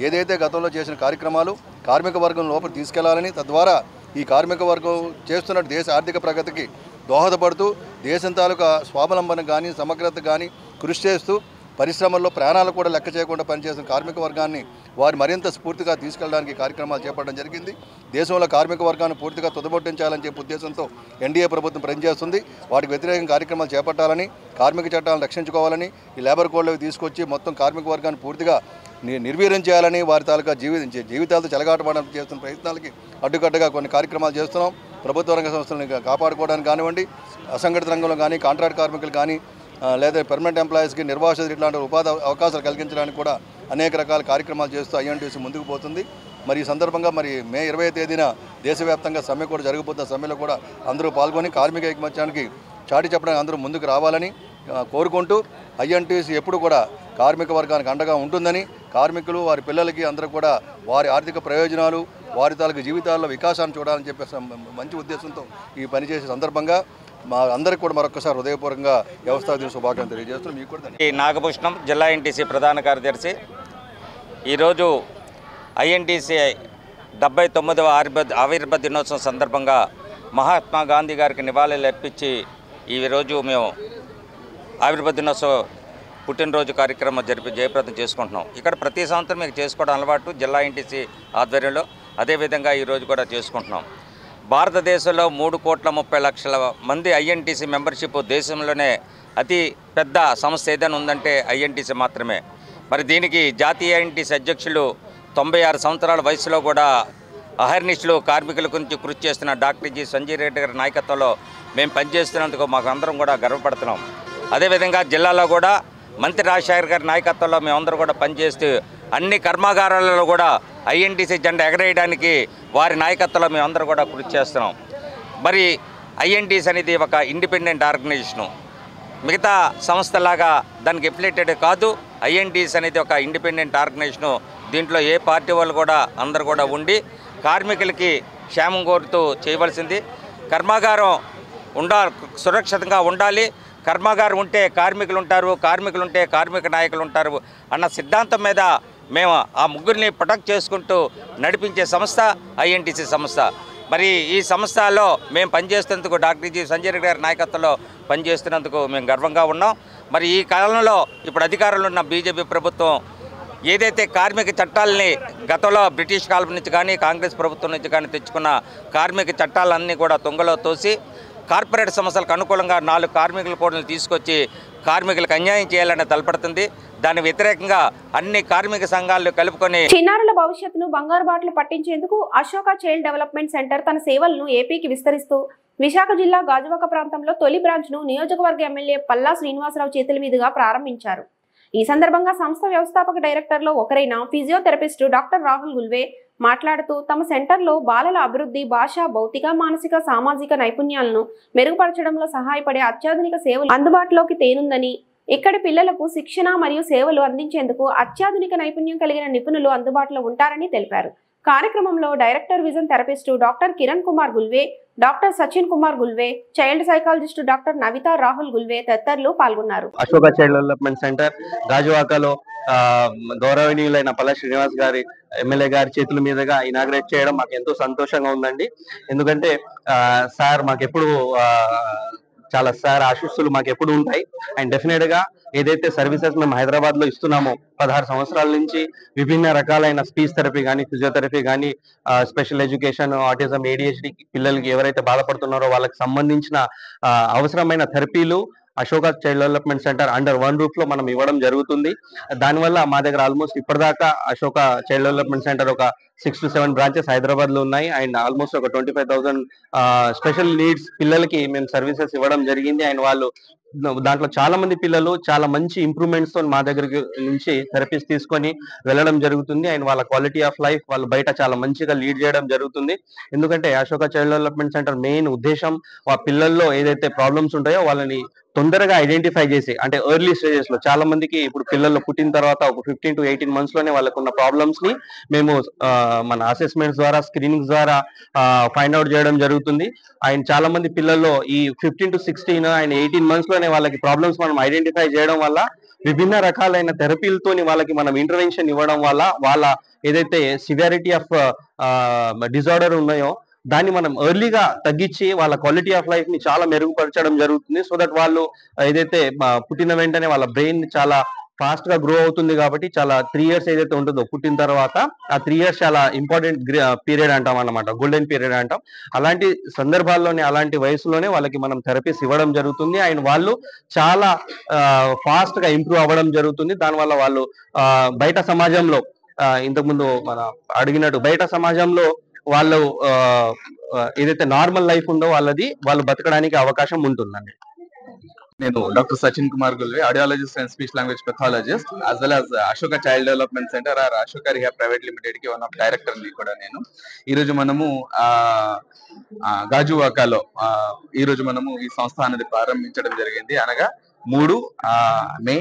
ఏదైతే గతంలో చేసిన కార్యక్రమాలు కార్మిక వర్గం లోపల తీసుకెళ్లాలని, తద్వారా ఈ కార్మిక వర్గం చేస్తున్న దేశ ఆర్థిక ప్రగతికి దోహదపడుతూ దేశం తాలూకా స్వావలంబన కానీ సమగ్రత కానీ కృషి చేస్తూ పరిశ్రమల్లో ప్రాణాలు కూడా లెక్క చేయకుండా పనిచేస్తున్న కార్మిక వర్గాన్ని వారు మరింత స్ఫూర్తిగా తీసుకెళ్ళడానికి కార్యక్రమాలు చేపట్టడం జరిగింది. దేశంలో కార్మిక వర్గాన్ని పూర్తిగా తుదబొట్టించాలని చెప్పే ఉద్దేశంతో ఎన్డీఏ ప్రభుత్వం పనిచేస్తుంది. వాటికి వ్యతిరేకంగా కార్యక్రమాలు చేపట్టాలని, కార్మిక చట్టాలను రక్షించుకోవాలని, ఈ లేబర్ కోడ్లోకి తీసుకొచ్చి మొత్తం కార్మిక వర్గాన్ని పూర్తిగా నిర్వీర్యం చేయాలని, వారి తాలూకా జీవితాలతో చెలగాటపడడానికి చేస్తున్న ప్రయత్నాలకి అడ్డుకట్టుగా కొన్ని కార్యక్రమాలు చేస్తున్నాం. ప్రభుత్వ రంగ సంస్థలను కాపాడుకోవడానికి కానివ్వండి, అసంఘటిత రంగంలో కానీ, కాంట్రాక్ట్ కార్మికులు కానీ, లేదా పర్మనెంట్ ఎంప్లాయీస్కి నిర్వాసితులు ఇట్లాంటి ఉపాధి అవకాశాలు కలిగించడానికి కూడా అనేక రకాల కార్యక్రమాలు చేస్తూ ఐఎన్టీసీ ముందుకు పోతుంది. మరి ఈ సందర్భంగా మే 20వ తేదీన దేశవ్యాప్తంగా సమ్మె కూడా జరగబోతున్న సమ్మెలో కూడా అందరూ పాల్గొని కార్మిక ఐకమత్యానికి చాటి చెప్పడానికి అందరూ ముందుకు రావాలని కోరుకుంటూ, ఐఎన్టీసీ ఎప్పుడు కూడా కార్మిక వర్గానికి అండగా ఉంటుందని, కార్మికులు వారి పిల్లలకి అందరూ కూడా వారి ఆర్థిక ప్రయోజనాలు, వారి తాలూకు జీవితాల్లో వికాసాన్ని చూడాలని చెప్పేసి మంచి ఉద్దేశంతో ఈ పనిచేసే సందర్భంగా మా అందరికీ కూడా మరొకసారి హృదయపూర్వకంగా వ్యవస్థాపక దిన శుభాకాంక్షలు తెలియజేస్తున్నాం. మీకు కూడా నాగభూషణం, జిల్లా ఎన్టీసీ ప్రధాన కార్యదర్శి. ఈరోజు ఐఎన్టీసీ 79వ ఆవిర్భావ దినోత్సవం సందర్భంగా మహాత్మా గాంధీ గారికి నివాళులు అర్పించి ఈరోజు మేము ఆవిర్భావ దినోత్సవం పుట్టినరోజు కార్యక్రమం జయప్రదం చేసుకుంటున్నాం. ఇక్కడ ప్రతి సంవత్సరం మీకు చేసుకోవడం అలవాటు జిల్లా ఎన్టీసీ ఆధ్వర్యంలో. అదేవిధంగా ఈరోజు కూడా చేసుకుంటున్నాం. భారతదేశంలో 3,30,00,000 మంది ఐఎన్టీసీ మెంబర్షిప్, దేశంలోనే అతి పెద్ద సంస్థ ఏదైనా ఉందంటే ఐఎన్టీసీ మాత్రమే. మరి దీనికి జాతీయ ఐఎన్టీసీ అధ్యక్షులు 96 సంవత్సరాల వయసులో కూడా అహర్నిశలు కార్మికుల గురించి కృషి చేస్తున్న డాక్టర్ జి సంజయ్ రెడ్డి గారి నాయకత్వంలో మేము పనిచేస్తున్నందుకు మాకు అందరం కూడా గర్వపడుతున్నాం. అదేవిధంగా జిల్లాలో కూడా మంత్రి రాజశేఖర్ గారి నాయకత్వంలో మేమందరం కూడా పనిచేస్తూ అన్ని కర్మాగారాలలో కూడా ఐఎన్టీసీ జెండా ఎగరేయడానికి వారి నాయకత్వంలో మేమందరం కూడా కృషి చేస్తున్నాం. మరి ఐఎన్టీసీ అనేది ఒక ఇండిపెండెంట్ ఆర్గనైజేషను. మిగతా సంస్థలాగా దానికి ఎఫిలియేటెడ్ కాదు. ఐఎన్టీసీ అనేది ఒక ఇండిపెండెంట్ ఆర్గనైజేషను. దీంట్లో ఏ పార్టీ వాళ్ళు కూడా అందరు కూడా ఉండి కార్మికులకి క్షేమం కోరుతూ చేయవలసింది. కర్మాగారం సురక్షితంగా ఉండాలి. కర్మాగారం ఉంటే కార్మికులు ఉంటారు, కార్మికులు ఉంటే కార్మిక నాయకులు ఉంటారు అన్న సిద్ధాంతం మీద మేము ఆ ముగ్గురిని ప్రొటెక్ట్ చేసుకుంటూ నడిపించే సంస్థ ఐఎన్టీసీ సంస్థ. మరి ఈ సంస్థలో మేము పనిచేస్తున్నందుకు డాక్టర్ జి సంజయ్ రెడ్డి గారి నాయకత్వంలో పనిచేస్తున్నందుకు మేము గర్వంగా ఉన్నాం. మరి ఈ కాలంలో ఇప్పుడు అధికారంలో ఉన్న బీజేపీ ప్రభుత్వం ఏదైతే కార్మిక చట్టాలని గతంలో బ్రిటిష్ కాలం నుంచి కానీ, కాంగ్రెస్ ప్రభుత్వం నుంచి కానీ తెచ్చుకున్న కార్మిక చట్టాలన్నీ కూడా తుంగలో తోసి కార్పొరేట్ సంస్థలకు అనుకూలంగా 4 కార్మికుల కోడ్లను తీసుకొచ్చి కార్మికులకు అన్యాయం చేయాలని తలపడుతుంది. దాని వ్యతిరేకంగా అన్ని కార్మిక సంఘాలను కలుపుకొని చిన్నారుల భవిష్యత్తును బంగారు బాటలు పట్టించేందుకు అశోక చైల్డ్ డెవలప్మెంట్ సెంటర్ తన సేవలను ఏపీకి విస్తరిస్తూ విశాఖ జిల్లా గాజువాక ప్రాంతంలో తొలి బ్రాంచ్ను నియోజకవర్గ ఎమ్మెల్యే పల్లా శ్రీనివాసరావు చేతుల మీదుగా ప్రారంభించారు. ఈ సందర్భంగా సంస్థ వ్యవస్థాపక డైరెక్టర్లో ఒకరైన ఫిజియోథెరపిస్టు డాక్టర్ రాహుల్ గుల్వే మాట్లాడుతూ తమ సెంటర్లో బాలల అభివృద్ధి, భాష, భౌతిక, మానసిక, సామాజిక నైపుణ్యాలను మెరుగుపరచడంలో సహాయపడే అత్యాధునిక సేవలు అందుబాటులోకి తేనుందని, ఇక్కడి పిల్లలకు శిక్షణ మరియు సేవలు అందించేందుకు అత్యాధునిక నైపుణ్యం కలిగిన నిపుణులు అందుబాటులో ఉంటారని తెలిపారు. కార్యక్రమంలో director vision therapist doctor Kiran Kumar Gulve, doctor Sachin Kumar Gulve, child psychologist doctor Navita Rahul Gulve తదితరులు పాల్గొన్నారు. అశోక చైల్డ్ డెవలప్మెంట్ సెంటర్ గాజువాకలో గౌరవనీయులైన పల్లా శ్రీనివాస్ గారి ఎమ్మెల్యే గారి చేతుల మీదుగా ఇనాగ్రేట్ చేయడం మాకు ఎంతో సంతోషంగా ఉందండి. ఎందుకంటే సార్ మాకెప్పుడు చాలా సార్ ఆశీస్సులు మాకు ఎప్పుడు ఉంటాయి. అండ్ డెఫినెట్ గా ఏదైతే సర్వీసెస్ మేము హైదరాబాద్ లో ఇస్తున్నామో 16 సంవత్సరాల నుంచి విభిన్న రకాలైన స్పీచ్ థెరపీ కానీ, ఫిజియోథెరపీ కానీ, స్పెషల్ ఎడ్యుకేషన్, ఆటిజం, ADHD పిల్లలకి ఎవరైతే బాధపడుతున్నారో వాళ్ళకి సంబంధించిన అవసరమైన థెరపీలు Ashoka child development centre under 1 roof లో మనం ఇవ్వడం జరుగుతుంది. దానివల్ల మా దగ్గర ఆల్మోస్ట్ ఇప్పటిదాకా అశోక చైల్డ్ డెవలప్మెంట్ సెంటర్ ఒక 6 to 7 బ్రాంచెస్ హైదరాబాద్ లో ఉన్నాయి. అండ్ ఆల్మోస్ట్ ఒక 25,000 స్పెషల్ నీడ్స్ పిల్లలకి మేము సర్వీసెస్ ఇవ్వడం జరిగింది. అండ్ వాళ్ళు దాంట్లో చాలా మంది పిల్లలు చాలా మంచి ఇంప్రూవ్మెంట్స్ తో మా దగ్గరికి నుంచి థెరపీస్ తీసుకొని వెళ్ళడం జరుగుతుంది. అండ్ వాళ్ళ క్వాలిటీ ఆఫ్ లైఫ్ వాళ్ళు బయట చాలా మంచిగా లీడ్ చేయడం జరుగుతుంది. ఎందుకంటే Ashoka child development centre main ఉద్దేశం ఆ పిల్లల్లో ఏదైతే ప్రాబ్లమ్స్ ఉంటాయో వాళ్ళని తొందరగా ఐడెంటిఫై చేసి, అంటే ఎర్లీ స్టేజెస్ లో చాలా మందికి ఇప్పుడు పిల్లలు పుట్టిన తర్వాత ఒక 15 to 18 months లోనే వాళ్ళకున్న ప్రాబ్లమ్స్ ని మేము మన అసెస్మెంట్స్ ద్వారా, స్క్రీనింగ్స్ ద్వారా ఫైండ్ అవుట్ చేయడం జరుగుతుంది. అండ్ చాలా మంది పిల్లల్లో ఈ 15 to 16 అండ్ 18 months లోనే వాళ్ళకి ప్రాబ్లమ్స్ మనం ఐడెంటిఫై చేయడం వల్ల విభిన్న రకాలైన థెరపీలతోని వాళ్ళకి మనం ఇంటర్వెన్షన్ ఇవ్వడం వల్ల వాళ్ళ ఏదైతే సివియారిటీ ఆఫ్ డిజార్డర్ ఉన్నాయో దాన్ని మనం ఎర్లీగా తగ్గించి వాళ్ళ క్వాలిటీ ఆఫ్ లైఫ్ ని చాలా మెరుగుపరచడం జరుగుతుంది. సో దట్ వాళ్ళు ఏదైతే పుట్టిన వెంటనే వాళ్ళ బ్రెయిన్ చాలా ఫాస్ట్ గా గ్రో అవుతుంది కాబట్టి చాలా 3 years ఏదైతే ఉంటుందో పుట్టిన తర్వాత ఆ 3 years చాలా ఇంపార్టెంట్ పీరియడ్ అంటాం అన్నమాట, గోల్డెన్ పీరియడ్ అంటాం. అలాంటి సందర్భాల్లోనే అలాంటి వయసులోనే వాళ్ళకి మనం థెరపీస్ ఇవ్వడం జరుగుతుంది. అండ్ వాళ్ళు చాలా ఫాస్ట్ గా ఇంప్రూవ్ అవ్వడం జరుగుతుంది. దానివల్ల వాళ్ళు బయట సమాజంలో ఇంతకుముందు మన అడిగినట్టు బయట సమాజంలో వాళ్ళు ఏదైతే నార్మల్ లైఫ్ ఉందో వాళ్ళు బతకడానికి అవకాశం ఉంటుందండి. నేను doctor Sachin Kumar Gulve, audiologist and speech language pathologist, as well as Ashoka child development centre or Ashoka rehab private limited కి వన్ ఆఫ్ డైరెక్టర్ ని కూడా నేను. ఈరోజు మనము గాజువాకలో ఈరోజు మనము ఈ సంస్థ అనేది ప్రారంభించడం జరిగింది. అనగా 3 మే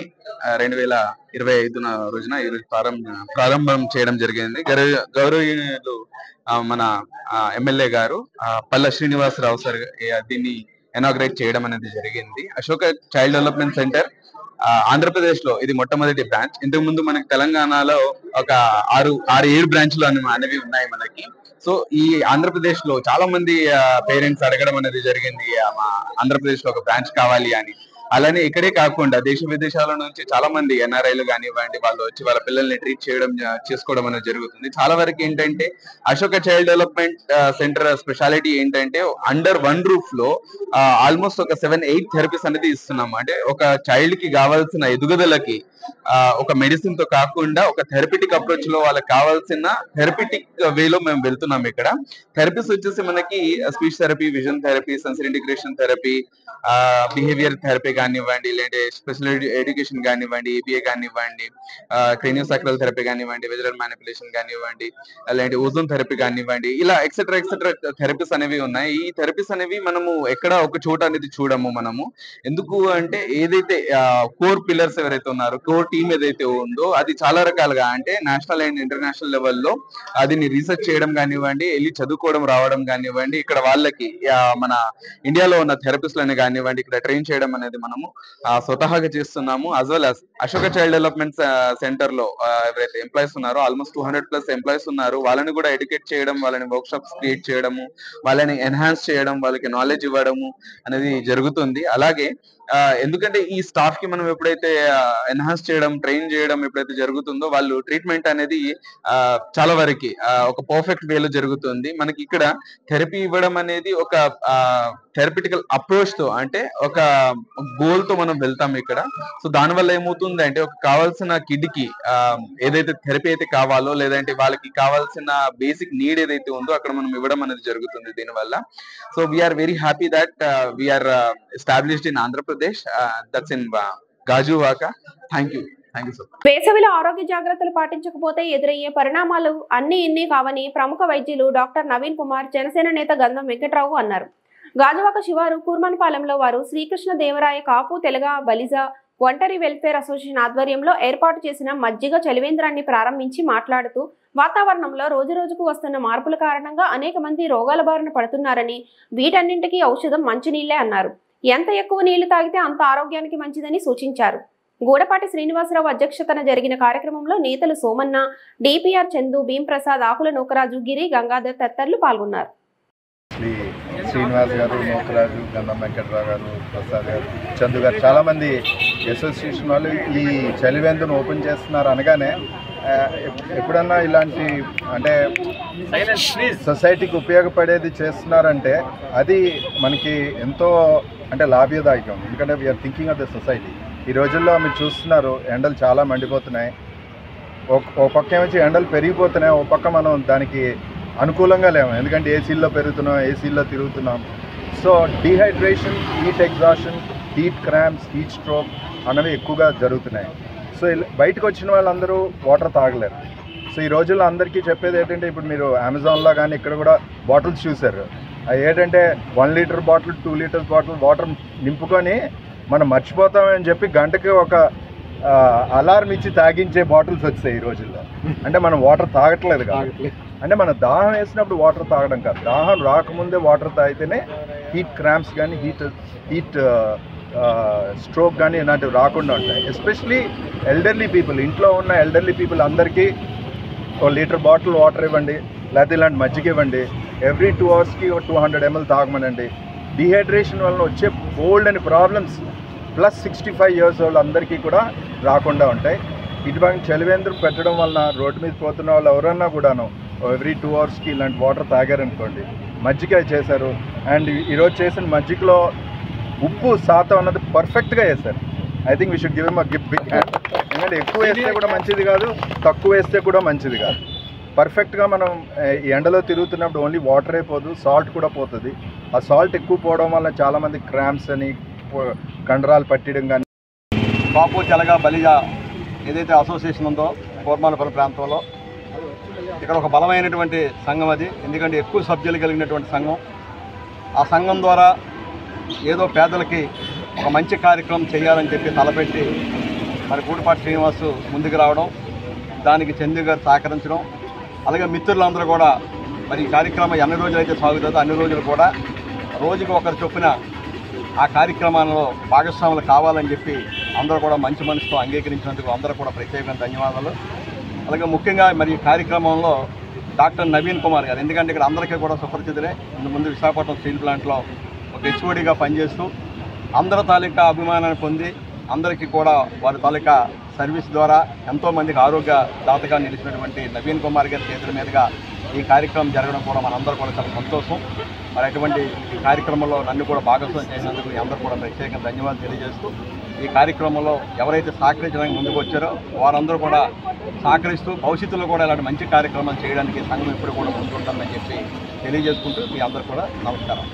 2025 రోజున ఈరోజు ప్రారంభం చేయడం జరిగింది. గౌరవనీయులు మన ఎమ్మెల్యే గారు పల్ల శ్రీనివాసరావు సార్ దీన్ని ఇనాగ్రేట్ చేయడం అనేది జరిగింది. Ashoka child development centre Andhra Pradesh లో ఇది మొట్టమొదటి బ్రాంచ్. ఇంతకు ముందు మనకి తెలంగాణలో ఒక 6-7 బ్రాంచ్లు అనేవి ఉన్నాయి మనకి. సో ఈ ఆంధ్రప్రదేశ్ లో చాలా మంది పేరెంట్స్ అడగడం అనేది జరిగింది, మా ఆంధ్రప్రదేశ్ లో ఒక బ్రాంచ్ కావాలి అని. అలానే ఇక్కడే కాకుండా దేశ విదేశాల నుంచి చాలా మంది ఎన్ఆర్ఐలు కానివ్వండి వాళ్ళు వచ్చి వాళ్ళ పిల్లల్ని ట్రీట్ చేసుకోవడం అనేది జరుగుతుంది. చాలా వరకు ఏంటంటే Ashoka child development centre speciality ఏంటంటే అండర్ వన్ రూఫ్ లో ఆల్మోస్ట్ ఒక 7-8 థెరపీస్ అనేది ఇస్తున్నాము. అంటే ఒక చైల్డ్ కి కావాల్సిన ఎదుగుదలకి ఒక మెడిసిన్ తో కాకుండా ఒక థెరపిటిక్ అప్రోచ్ లో వాళ్ళకి కావాల్సిన థెరపిటిక్ వేలో మేము వెళ్తున్నాం. ఇక్కడ థెరపీస్ వచ్చేసి మనకి speech therapy, vision therapy, sensory integration therapy, behaviour therapy కానివ్వండి, లేదంటే స్పెషల్ ఎడ్యుకేషన్ కానివ్వండి, ఏబిఏ కానివ్వండి, క్రేనియోసాక్రల్ థెరపీ కానివ్వండి, విజువల్ మ్యానిపులేషన్ కానివ్వండి, అలాంటి ఓజోన్ థెరపీ కానివ్వండి, ఇలా ఎక్సెట్రా థెరపీస్ అనేవి ఉన్నాయి. ఈ థెరపీస్ అనేవి మనము ఎక్కడ ఒక చోట అనేది చూడము మనము. ఎందుకు అంటే ఏదైతే కోర్ పిల్లర్స్ ఎవరైతే ఉన్నారో, కోర్ టీమ్ ఏదైతే ఉందో అది చాలా రకాలుగా అంటే నేషనల్ అండ్ ఇంటర్నేషనల్ లెవెల్లో దీన్ని రీసెర్చ్ చేయడం కానివ్వండి, వెళ్ళి చదువుకోవడం రావడం కానివ్వండి, ఇక్కడ వాళ్ళకి మన ఇండియాలో ఉన్న థెరపిస్ట్లని కానివ్వండి ఇక్కడ ట్రైన్ చేయడం అనేది మనము స్వతహాగా చేస్తున్నాము. As well as Ashoka child development centre లో ఎవరైతే ఎంప్లాయీస్ ఉన్నారో ఆల్మోస్ట్ 200+ ఎంప్లాయీస్ ఉన్నారు. వాళ్ళని కూడా ఎడ్యుకేట్ చేయడం, వాళ్ళని వర్క్ షాప్స్ క్రియేట్ చేయడము, వాళ్ళని ఎన్హాన్స్ చేయడం, వాళ్ళకి నాలెడ్జ్ ఇవ్వడము అనేది జరుగుతుంది. అలాగే ఎందుకంటే ఈ స్టాఫ్ కి మనం ఎప్పుడైతే ఎన్హాన్స్ చేయడం, ట్రైన్ చేయడం ఎప్పుడైతే జరుగుతుందో వాళ్ళు ట్రీట్మెంట్ అనేది చాలా వరకు ఒక పర్ఫెక్ట్ వేలో జరుగుతుంది. మనకి ఇక్కడ థెరపీ ఇవ్వడం అనేది ఒక థెరపిటికల్ అప్రోచ్ తో అంటే ఒక గోల్ తో మనం వెళ్తాం ఇక్కడ. సో దానివల్ల ఏమవుతుంది అంటే ఒక కావాల్సిన కిడ్ కి ఏదైతే థెరపీ అయితే కావాలో లేదంటే వాళ్ళకి కావాల్సిన బేసిక్ నీడ్ ఏదైతే ఉందో అక్కడ మనం ఇవ్వడం అనేది జరుగుతుంది దీనివల్ల. So we are very happy that we are established in Andhra Pradesh, that's in Gajuwaka. Thank you so much. వేసవిలో ఆరోగ్య జాగ్రత్తలు పాటించకపోతే ఎదురయ్యే పరిణామాలు ఇన్ని కావని ప్రముఖ వైద్యులు డాక్టర్ నవీన్ కుమార్, జనసేన నేత గంధం వెంకట్రావు అన్నారు. గాజువాక శివారు కూర్మన్పాలెంలో వారు శ్రీకృష్ణ దేవరాయ కాపు తెలగ బలిజ ఒంటరి వెల్ఫేర్ అసోసియేషన్ ఆధ్వర్యంలో ఏర్పాటు చేసిన మజ్జిగ చలివేంద్రాన్ని ప్రారంభించి మాట్లాడుతూ వాతావరణంలో రోజురోజుకు వస్తున్న మార్పుల కారణంగా అనేక మంది రోగాల బారిన పడుతున్నారని, వీటన్నింటికీ ఔషధం మంచినీళ్లే అన్నారు. ఎంత ఎక్కువ నీళ్లు తాగితే అంత ఆరోగ్యానికి మంచిదని సూచించారు. గూడపాటి శ్రీనివాసరావు అధ్యక్షతన జరిగిన కార్యక్రమంలో నేతలు సోమన్న, డిపిఆర్ చందు, భీంప్రసాద్, ఆకుల నూకరాజు, గిరి, గంగాధర్ తదితరులు పాల్గొన్నారు. శ్రీనివాస్ గారు, నూకరాజు, గంధం వెంకట్రావు గారు, ప్రసాద్ గారు, చందు గారు, చాలామంది అసోసియేషన్ వాళ్ళు ఈ చలివేందును ఓపెన్ చేస్తున్నారు అనగానే ఎప్పుడన్నా ఇలాంటి అంటే సొసైటీకి ఉపయోగపడేది చేస్తున్నారంటే అది మనకి ఎంతో అంటే లాభదాయకం. ఎందుకంటే we are thinking of the society. ఈ రోజుల్లో మీరు చూస్తున్నారు ఎండలు చాలా మండిపోతున్నాయి. ఓ పక్క ఏమొచ్చి ఎండలు పెరిగిపోతున్నాయి, ఓ పక్క మనం దానికి అనుకూలంగా లేము. ఎందుకంటే ఏసీల్లో పెరుగుతున్నాం, ఏసీల్లో తిరుగుతున్నాం. So dehydration, heat exhaustion, heat cramps, heat stroke అనేవి ఎక్కువగా జరుగుతున్నాయి. సో బయటకు వచ్చిన వాళ్ళందరూ వాటర్ తాగలేరు. సో ఈ రోజుల్లో అందరికీ చెప్పేది ఏంటంటే ఇప్పుడు మీరు అమెజాన్లో కానీ ఇక్కడ కూడా బాటిల్స్ చూసారు. అవి ఏంటంటే 1 litre bottle, 2 litres bottle water నింపుకొని మనం మర్చిపోతామని చెప్పి గంటకి ఒక అలారం ఇచ్చి తాగించే బాటిల్స్ వచ్చాయి ఈ రోజుల్లో. అంటే మనం వాటర్ తాగట్లేదు కాబట్టి, అంటే మన దాహం వేసినప్పుడు వాటర్ తాగడం కాదు, దాహం రాకముందే వాటర్ తాగితేనే హీట్ క్రాంప్స్ కానీ హీట్ స్ట్రోక్ కానీ ఇలాంటివి రాకుండా ఉంటాయి. ఎస్పెషలీ ఎల్డర్లీ పీపుల్, ఇంట్లో ఉన్న ఎల్డర్లీ పీపుల్ అందరికీ 1 లీటర్ బాటిల్ వాటర్ ఇవ్వండి, లేకపోతే ఇలాంటి మజ్జిగ ఇవ్వండి. ఎవ్రీ 2 అవర్స్కి 200 ml తాగమనండి. డీహైడ్రేషన్ వలన వచ్చే బోల్డ్ అని ప్రాబ్లమ్స్ ప్లస్ 65 ఇయర్స్ వాళ్ళు అందరికీ కూడా రాకుండా ఉంటాయి. ఇటువంటి చలివేంద్రం పెట్టడం వలన రోడ్డు మీద పోతున్న వాళ్ళు ఎవరన్నా కూడాను ఎవ్రీ 2 అవర్స్కి ఇలాంటి వాటర్ తాగారనుకోండి. మజ్జిగ చేశారు, అండ్ ఈరోజు చేసిన మజ్జిగలో ఉప్పు శాతం అన్నది పర్ఫెక్ట్గా వేశారు. I think we should give em big hand. ఎందుకంటే ఎక్కువ వేస్తే కూడా మంచిది కాదు, తక్కువ వేస్తే కూడా మంచిది కాదు. పర్ఫెక్ట్గా మనం ఎండలో తిరుగుతున్నప్పుడు ఓన్లీ వాటర్ అయిపోదు, సాల్ట్ కూడా పోతుంది. ఆ సాల్ట్ ఎక్కువ పోవడం వల్ల చాలామంది క్రాంప్స్ అని, కండరాలు పట్టడం కానీ. కాపు తెలగ బలిజా ఏదైతే అసోసియేషన్ ఉందో కోర్మానపురం ప్రాంతంలో, ఇక్కడ ఒక బలమైనటువంటి సంఘం అది. ఎందుకంటే ఎక్కువ సభ్యులు కలిగినటువంటి సంఘం. ఆ సంఘం ద్వారా ఏదో పేదలకి ఒక మంచి కార్యక్రమం చేయాలని చెప్పి తలపెట్టి మరి పూడిపాటి శ్రీనివాసు ముందుకు రావడం, దానికి చందు గారు సహకరించడం, అలాగే మిత్రులందరూ కూడా మరి ఈ కార్యక్రమం ఎన్ని రోజులు అయితే సాగుతుందో అన్ని రోజులు కూడా రోజుకి ఒకరు చొప్పున ఆ కార్యక్రమాల్లో భాగస్వాములు కావాలని చెప్పి అందరూ కూడా మంచి మనసుతో అంగీకరించినందుకు అందరూ కూడా ప్రత్యేకంగా ధన్యవాదాలు. అలాగే ముఖ్యంగా మరి ఈ కార్యక్రమంలో డాక్టర్ నవీన్ కుమార్ గారు, ఎందుకంటే ఇక్కడ అందరికీ కూడా సుపరిచితులే. ముందు విశాఖపట్నం స్టీల్ ప్లాంట్లో ఒక హెచ్ఓడిగా పనిచేస్తూ అందరి తాలూకా అభిమానాన్ని పొంది అందరికీ కూడా వారి తాలూకా సర్వీస్ ద్వారా ఎంతోమందికి ఆరోగ్య దాతగా నిలిచినటువంటి నవీన్ కుమార్ గారి చేతుల మీదుగా ఈ కార్యక్రమం జరగడం కూడా మనందరూ కూడా చాలా సంతోషం. మరి అటువంటి ఈ కార్యక్రమంలో నన్ను కూడా భాగస్వామ్యం చేసినందుకు అందరూ కూడా ప్రత్యేకంగా ధన్యవాదాలు తెలియజేస్తూ, ఈ కార్యక్రమంలో ఎవరైతే సహకరించడానికి ముందుకు వచ్చారో వారందరూ కూడా సహకరిస్తూ భవిష్యత్తులో కూడా ఇలాంటి మంచి కార్యక్రమాలు చేయడానికి సంఘం ఎప్పుడు కూడా ముందుంటుందని చెప్పి తెలియజేసుకుంటూ మీ అందరూ కూడా నమస్కారం.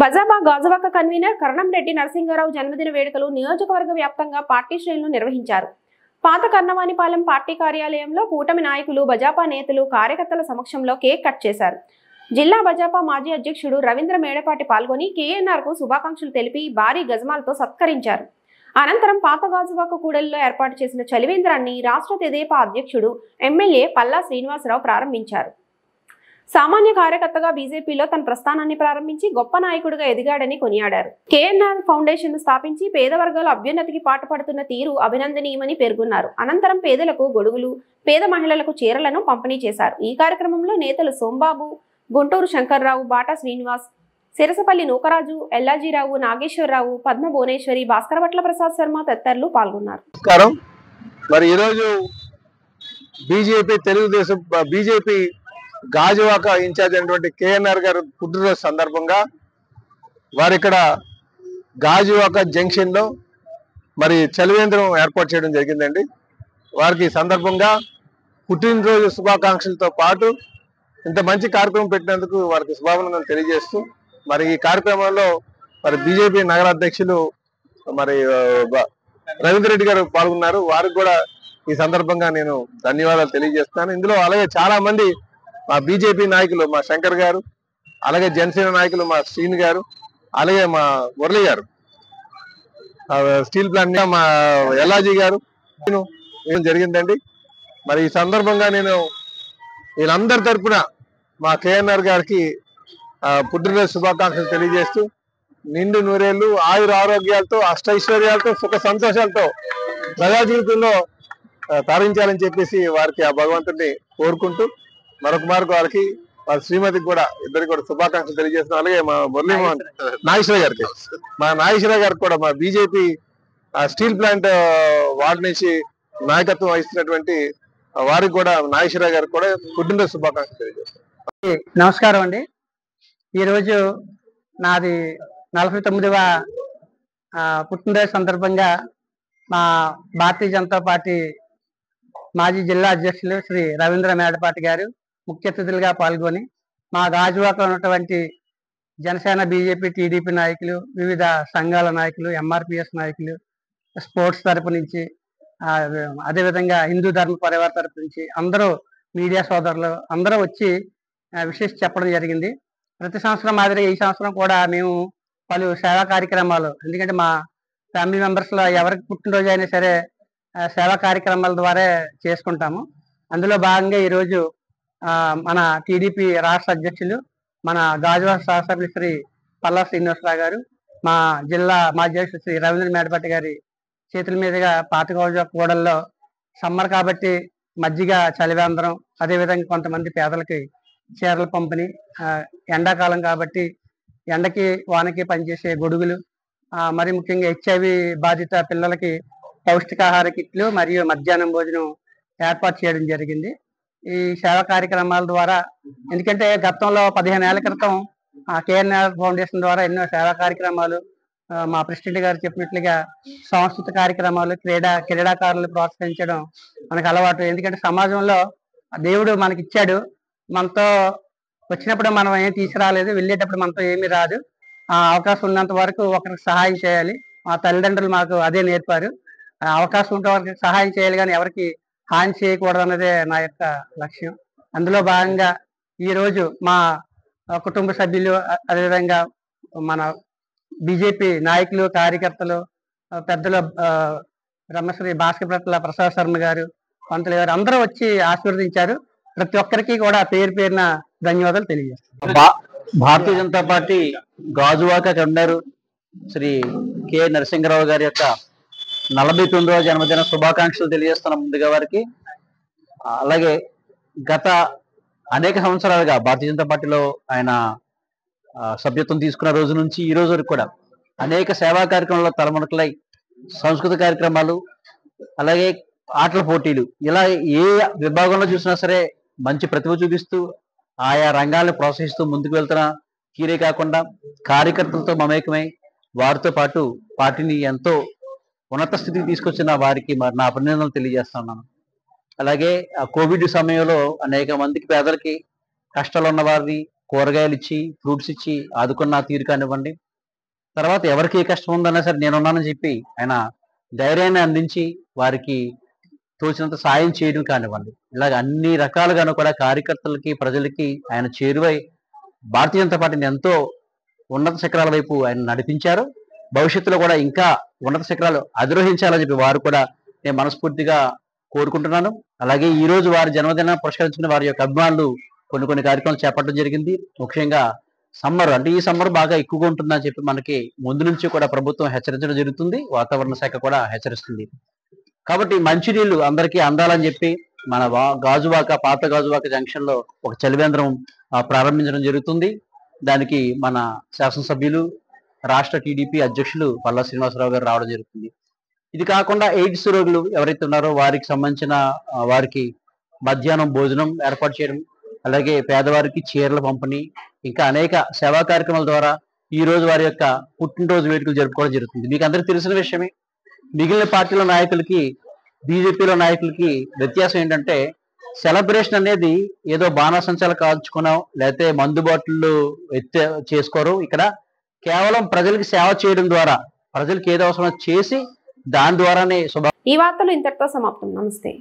బజాబా గాజువాక కన్వీనర్ కరణంరెడ్డి నరసింహారావు జన్మదిన వేడుకలు నియోజకవర్గ వ్యాప్తంగా పార్టీ శ్రేణులు నిర్వహించారు. పాత కర్ణవానిపాలెం పార్టీ కార్యాలయంలో కూటమి నాయకులు, బజాపా నేతలు, కార్యకర్తల సమక్షంలో కేక్ కట్ చేశారు. జిల్లా బజాపా మాజీ అధ్యక్షుడు రవీంద్ర మేడపాటి పాల్గొని కేఎన్ఆర్కు శుభాకాంక్షలు తెలిపి భారీ గజమాలతో సత్కరించారు. అనంతరం పాత గాజువాక కూడలిలో ఏర్పాటు చేసిన చలివేంద్రాన్ని రాష్ట్ర తెదేపా అధ్యక్షుడు ఎమ్మెల్యే పల్లా శ్రీనివాసరావు ప్రారంభించారు. సామాన్య కార్యకర్తగా బీజేపీలో తన ప్రస్థానాన్ని ప్రారంభించి గొప్ప నాయకుడిగా ఎదిగాడని కొనియాడారు. కేఎన్ఆర్ ఫౌండేషన్ స్థాపించి పేద వర్గాల అభ్యున్నతికి పాటుపడుతున్న తీరు అభినందనీయమని పేర్కొన్నారు. అనంతరం పేదలకు గొడుగులు, పేద మహిళలకు చీరలను పంపిణీ చేశారు. ఈ కార్యక్రమంలో నేతలు సోంబాబు, గుంటూరు శంకర్రావు, బాటా శ్రీనివాస్, సిరసపల్లి నూకరాజు, ఎల్లాజీరావు, నాగేశ్వరరావు, పద్మ భువనేశ్వరి, భాస్కరభట్ల ప్రసాద్ శర్మ తదితరులు పాల్గొన్నారు. మరి ఈరోజు బీజేపీ గాజువాక ఇన్ఛార్జ్ అయినటువంటి కేఎన్ఆర్ గారు పుట్టినరోజు సందర్భంగా వారు ఇక్కడ గాజువాక జంక్షన్ లో మరి చలివేంద్రం ఏర్పాటు చేయడం జరిగిందండి. వారికి ఈ సందర్భంగా పుట్టినరోజు శుభాకాంక్షలతో పాటు ఇంత మంచి కార్యక్రమం పెట్టినందుకు వారికి శుభాభినందనలు తెలియజేస్తూ, మరి ఈ కార్యక్రమంలో మరి బీజేపీ నగర అధ్యక్షులు మరి రవీంద్ర రెడ్డి గారు పాల్గొన్నారు. వారికి కూడా ఈ సందర్భంగా నేను ధన్యవాదాలు తెలియజేస్తున్నాను. ఇందులో అలాగే చాలా మంది మా బీజేపీ నాయకులు, మా శంకర్ గారు, అలాగే జనసేన నాయకులు మా శ్రీని గారు, అలాగే మా మురళి గారు, స్టీల్ ప్లాంట్ మా ఎల్లాజీ గారు జరిగిందండి. మరి ఈ సందర్భంగా నేను వీళ్ళందరి తరఫున మా కేఎన్ఆర్ గారికి పుట్టినరోజు శుభాకాంక్షలు తెలియజేస్తూ నిండు నూరేళ్లు ఆయుర ఆరోగ్యాలతో అష్టైశ్వర్యాలతో సుఖ సంతోషాలతో ప్రజా జీవితంలో తరించాలని చెప్పేసి వారికి ఆ భగవంతుడిని కోరుకుంటూ మరొక మార్కు వారికి వారి శ్రీమతికి కూడా ఇద్దరికి కూడా శుభాకాంక్షలు తెలియజేస్తున్నాం. అలాగే మా మురళీమోహన్ నాగేశ్వర గారికి కూడా మా బీజేపీ స్టీల్ ప్లాంట్ వార్డు నుంచి నాయకత్వం వహిస్తున్నటువంటి వారికి కూడా నాగేశ్వర గారికి కూడా పుట్టినరోజు శుభాకాంక్షలు తెలియజేస్తున్నాం. నమస్కారం అండి. ఈరోజు నాది 49వ పుట్టినరోజు సందర్భంగా మా భారతీయ జనతా పార్టీ మాజీ జిల్లా అధ్యక్షులు శ్రీ రవీంద్ర మేడపాటి గారు ముఖ్య అతిథులుగా పాల్గొని మా గాజువాకలో ఉన్నటువంటి జనసేన, బీజేపీ, టీడీపీ నాయకులు, వివిధ సంఘాల నాయకులు, ఎంఆర్పిఎస్ నాయకులు, స్పోర్ట్స్ తరపు నుంచి, అదేవిధంగా హిందూ ధర్మ పరివార్ తరపు నుంచి అందరూ మీడియా సోదరులు అందరూ వచ్చి విశేష చెప్పడం జరిగింది. ప్రతి సంవత్సరం మాదిరి ఈ సంవత్సరం కూడా మేము పలు సేవా కార్యక్రమాలు, ఎందుకంటే మా ఫ్యామిలీ మెంబర్స్లో ఎవరికి పుట్టినరోజు అయినా సరే సేవా కార్యక్రమాల ద్వారా చేసుకుంటాము. అందులో భాగంగా ఈరోజు మన టీడీపీ రాష్ట్ర అధ్యక్షులు, మన గాజువాక శాసనసభ్యులు శ్రీ పల్లా శ్రీనివాసరావు గారు, మా జిల్లా మాజీ అధ్యక్షులు శ్రీ రవీంద్ర మేడపాటి గారి చేతుల మీదుగా పాత గాజువాక కూడల్లో సమ్మర్ కాబట్టి మజ్జిగ చలివేంద్రం, అదేవిధంగా కొంతమంది పేదలకి చీరల పంపిణీ, ఎండాకాలం కాబట్టి ఎండకి వానకి పనిచేసే గొడుగులు, మరి ముఖ్యంగా HIV బాధిత పిల్లలకి పౌష్టికాహార కిట్లు మరియు మధ్యాహ్నం భోజనం ఏర్పాటు చేయడం జరిగింది. ఈ సేవా కార్యక్రమాల ద్వారా, ఎందుకంటే గతంలో 15 ఏళ్ల క్రితం KNR ఫౌండేషన్ ద్వారా ఎన్నో సేవా కార్యక్రమాలు, మా ప్రెసిడెంట్ గారు చెప్పినట్లుగా సాంస్కృతిక కార్యక్రమాలు, క్రీడాకారులు ప్రోత్సహించడం మనకు అలవాటు. ఎందుకంటే సమాజంలో దేవుడు మనకి ఇచ్చాడు, మనతో వచ్చినప్పుడు మనం ఏం తీసుకురాలేదు, వెళ్ళేటప్పుడు మనతో ఏమీ రాదు. ఆ అవకాశం ఉన్నంత వరకు ఒకరికి సహాయం చేయాలి. మా తల్లిదండ్రులు మాకు అదే నేర్పారు. అవకాశం ఉంటే వారికి సహాయం చేయాలి, కానీ ఎవరికి హాని చేయకూడదు అన్నదే నా యొక్క లక్ష్యం. అందులో భాగంగా ఈరోజు మా కుటుంబ సభ్యులు, అదేవిధంగా మన బీజేపీ నాయకులు, కార్యకర్తలు, పెద్దలు బ్రహ్మశ్రీ భాస్కర్ ప్రసాద్ శర్మ గారు, పంతులు గారు అందరూ వచ్చి ఆశీర్వదించారు. ప్రతి ఒక్కరికి కూడా పేరు పేరున ధన్యవాదాలు తెలియజేస్తాను. Bharatiya Janata party Gajuwaka convener Shri K Narasimha Rao గారి యొక్క 49వ జన్మదిన శుభాకాంక్షలు తెలియజేస్తున్నాం ముందుగా వారికి. అలాగే గత అనేక సంవత్సరాలుగా భారతీయ జనతా పార్టీలో ఆయన సభ్యత్వం తీసుకున్న రోజు నుంచి ఈ రోజు వరకు కూడా అనేక సేవా కార్యక్రమాల్లో తలమునకలై సాంస్కృతిక కార్యక్రమాలు, అలాగే ఆటల పోటీలు, ఇలా ఏ విభాగంలో చూసినా సరే మంచి ప్రతిభ చూపిస్తూ ఆయా రంగాలను ప్రోత్సహిస్తూ ముందుకు వెళ్తున్న తీరే కాకుండా కార్యకర్తలతో మమేకమై వారితో పాటు పార్టీని ఎంతో ఉన్నత స్థితికి తీసుకొచ్చిన వారికి మరి నా అభినందనలు తెలియజేస్తున్నాను. అలాగే కోవిడ్ సమయంలో అనేక మందికి పేదలకి కష్టాలు ఉన్న వారిని కూరగాయలు ఇచ్చి, ఫ్రూట్స్ ఇచ్చి ఆదుకున్న తీరు కానివ్వండి, తర్వాత ఎవరికి ఏ కష్టం ఉందన్నా సరే నేనున్నానని చెప్పి ఆయన ధైర్యాన్ని అందించి వారికి తోచినంత సాయం చేయడం కానివ్వండి, ఇలాగ అన్ని రకాలుగాను కూడా కార్యకర్తలకి, ప్రజలకి ఆయన చేరువై భారతీయ జనతా పార్టీని ఎంతో ఉన్నత శిఖరాల వైపు ఆయన నడిపించారు. భవిష్యత్తులో కూడా ఇంకా ఉన్నత శిఖరాలు అధిరోహించాలని చెప్పి వారు కూడా నేను మనస్ఫూర్తిగా కోరుకుంటున్నాను. అలాగే ఈ రోజు వారి జన్మదినం పురస్కరించుకుని వారి యొక్క అభిమానులు కొన్ని కార్యక్రమాలు చేపట్టడం జరిగింది. ముఖ్యంగా సమ్మర్, అంటే ఈ సమ్మర్ బాగా ఎక్కువగా ఉంటుందని చెప్పి మనకి ముందు నుంచి కూడా ప్రభుత్వం హెచ్చరించడం జరుగుతుంది, వాతావరణ శాఖ కూడా హెచ్చరిస్తుంది. కాబట్టి మంచినీళ్లు అందరికీ అందాలని చెప్పి మన గాజువాక, పాత గాజువాక జంక్షన్ లో ఒక చలివేంద్రం ప్రారంభించడం జరుగుతుంది. దానికి మన శాసనసభ్యులు, రాష్ట్ర టీడీపీ అధ్యక్షులు పల్లా శ్రీనివాసరావు గారు రావడం జరుగుతుంది. ఇది కాకుండా ఎయిడ్స్ రోగులు ఎవరైతే ఉన్నారో వారికి సంబంధించిన వారికి మధ్యాహ్నం భోజనం ఏర్పాటు చేయడం, అలాగే పేదవారికి చీరల పంపిణీ, ఇంకా అనేక సేవా కార్యక్రమాల ద్వారా ఈ రోజు వారి యొక్క పుట్టినరోజు వేడుకలు జరుపుకోవడం జరుగుతుంది. మీకు అందరికీ తెలిసిన విషయమే. మిగిలిన పార్టీల నాయకులకి, బీజేపీలో నాయకులకి వ్యత్యాసం ఏంటంటే సెలబ్రేషన్ అనేది ఏదో బాణాసంచాలు కాల్చుకున్నాం లేకపోతే మందు బాటిళ్ళు చేసుకోరు. ఇక్కడ కేవలం ప్రజలకు సేవ చేయడం ద్వారా, ప్రజలకు ఏదో అవసరం చేసి దాని ద్వారానే ఈ వార్తలు ఇంతటితో సమాప్తం. నమస్తే.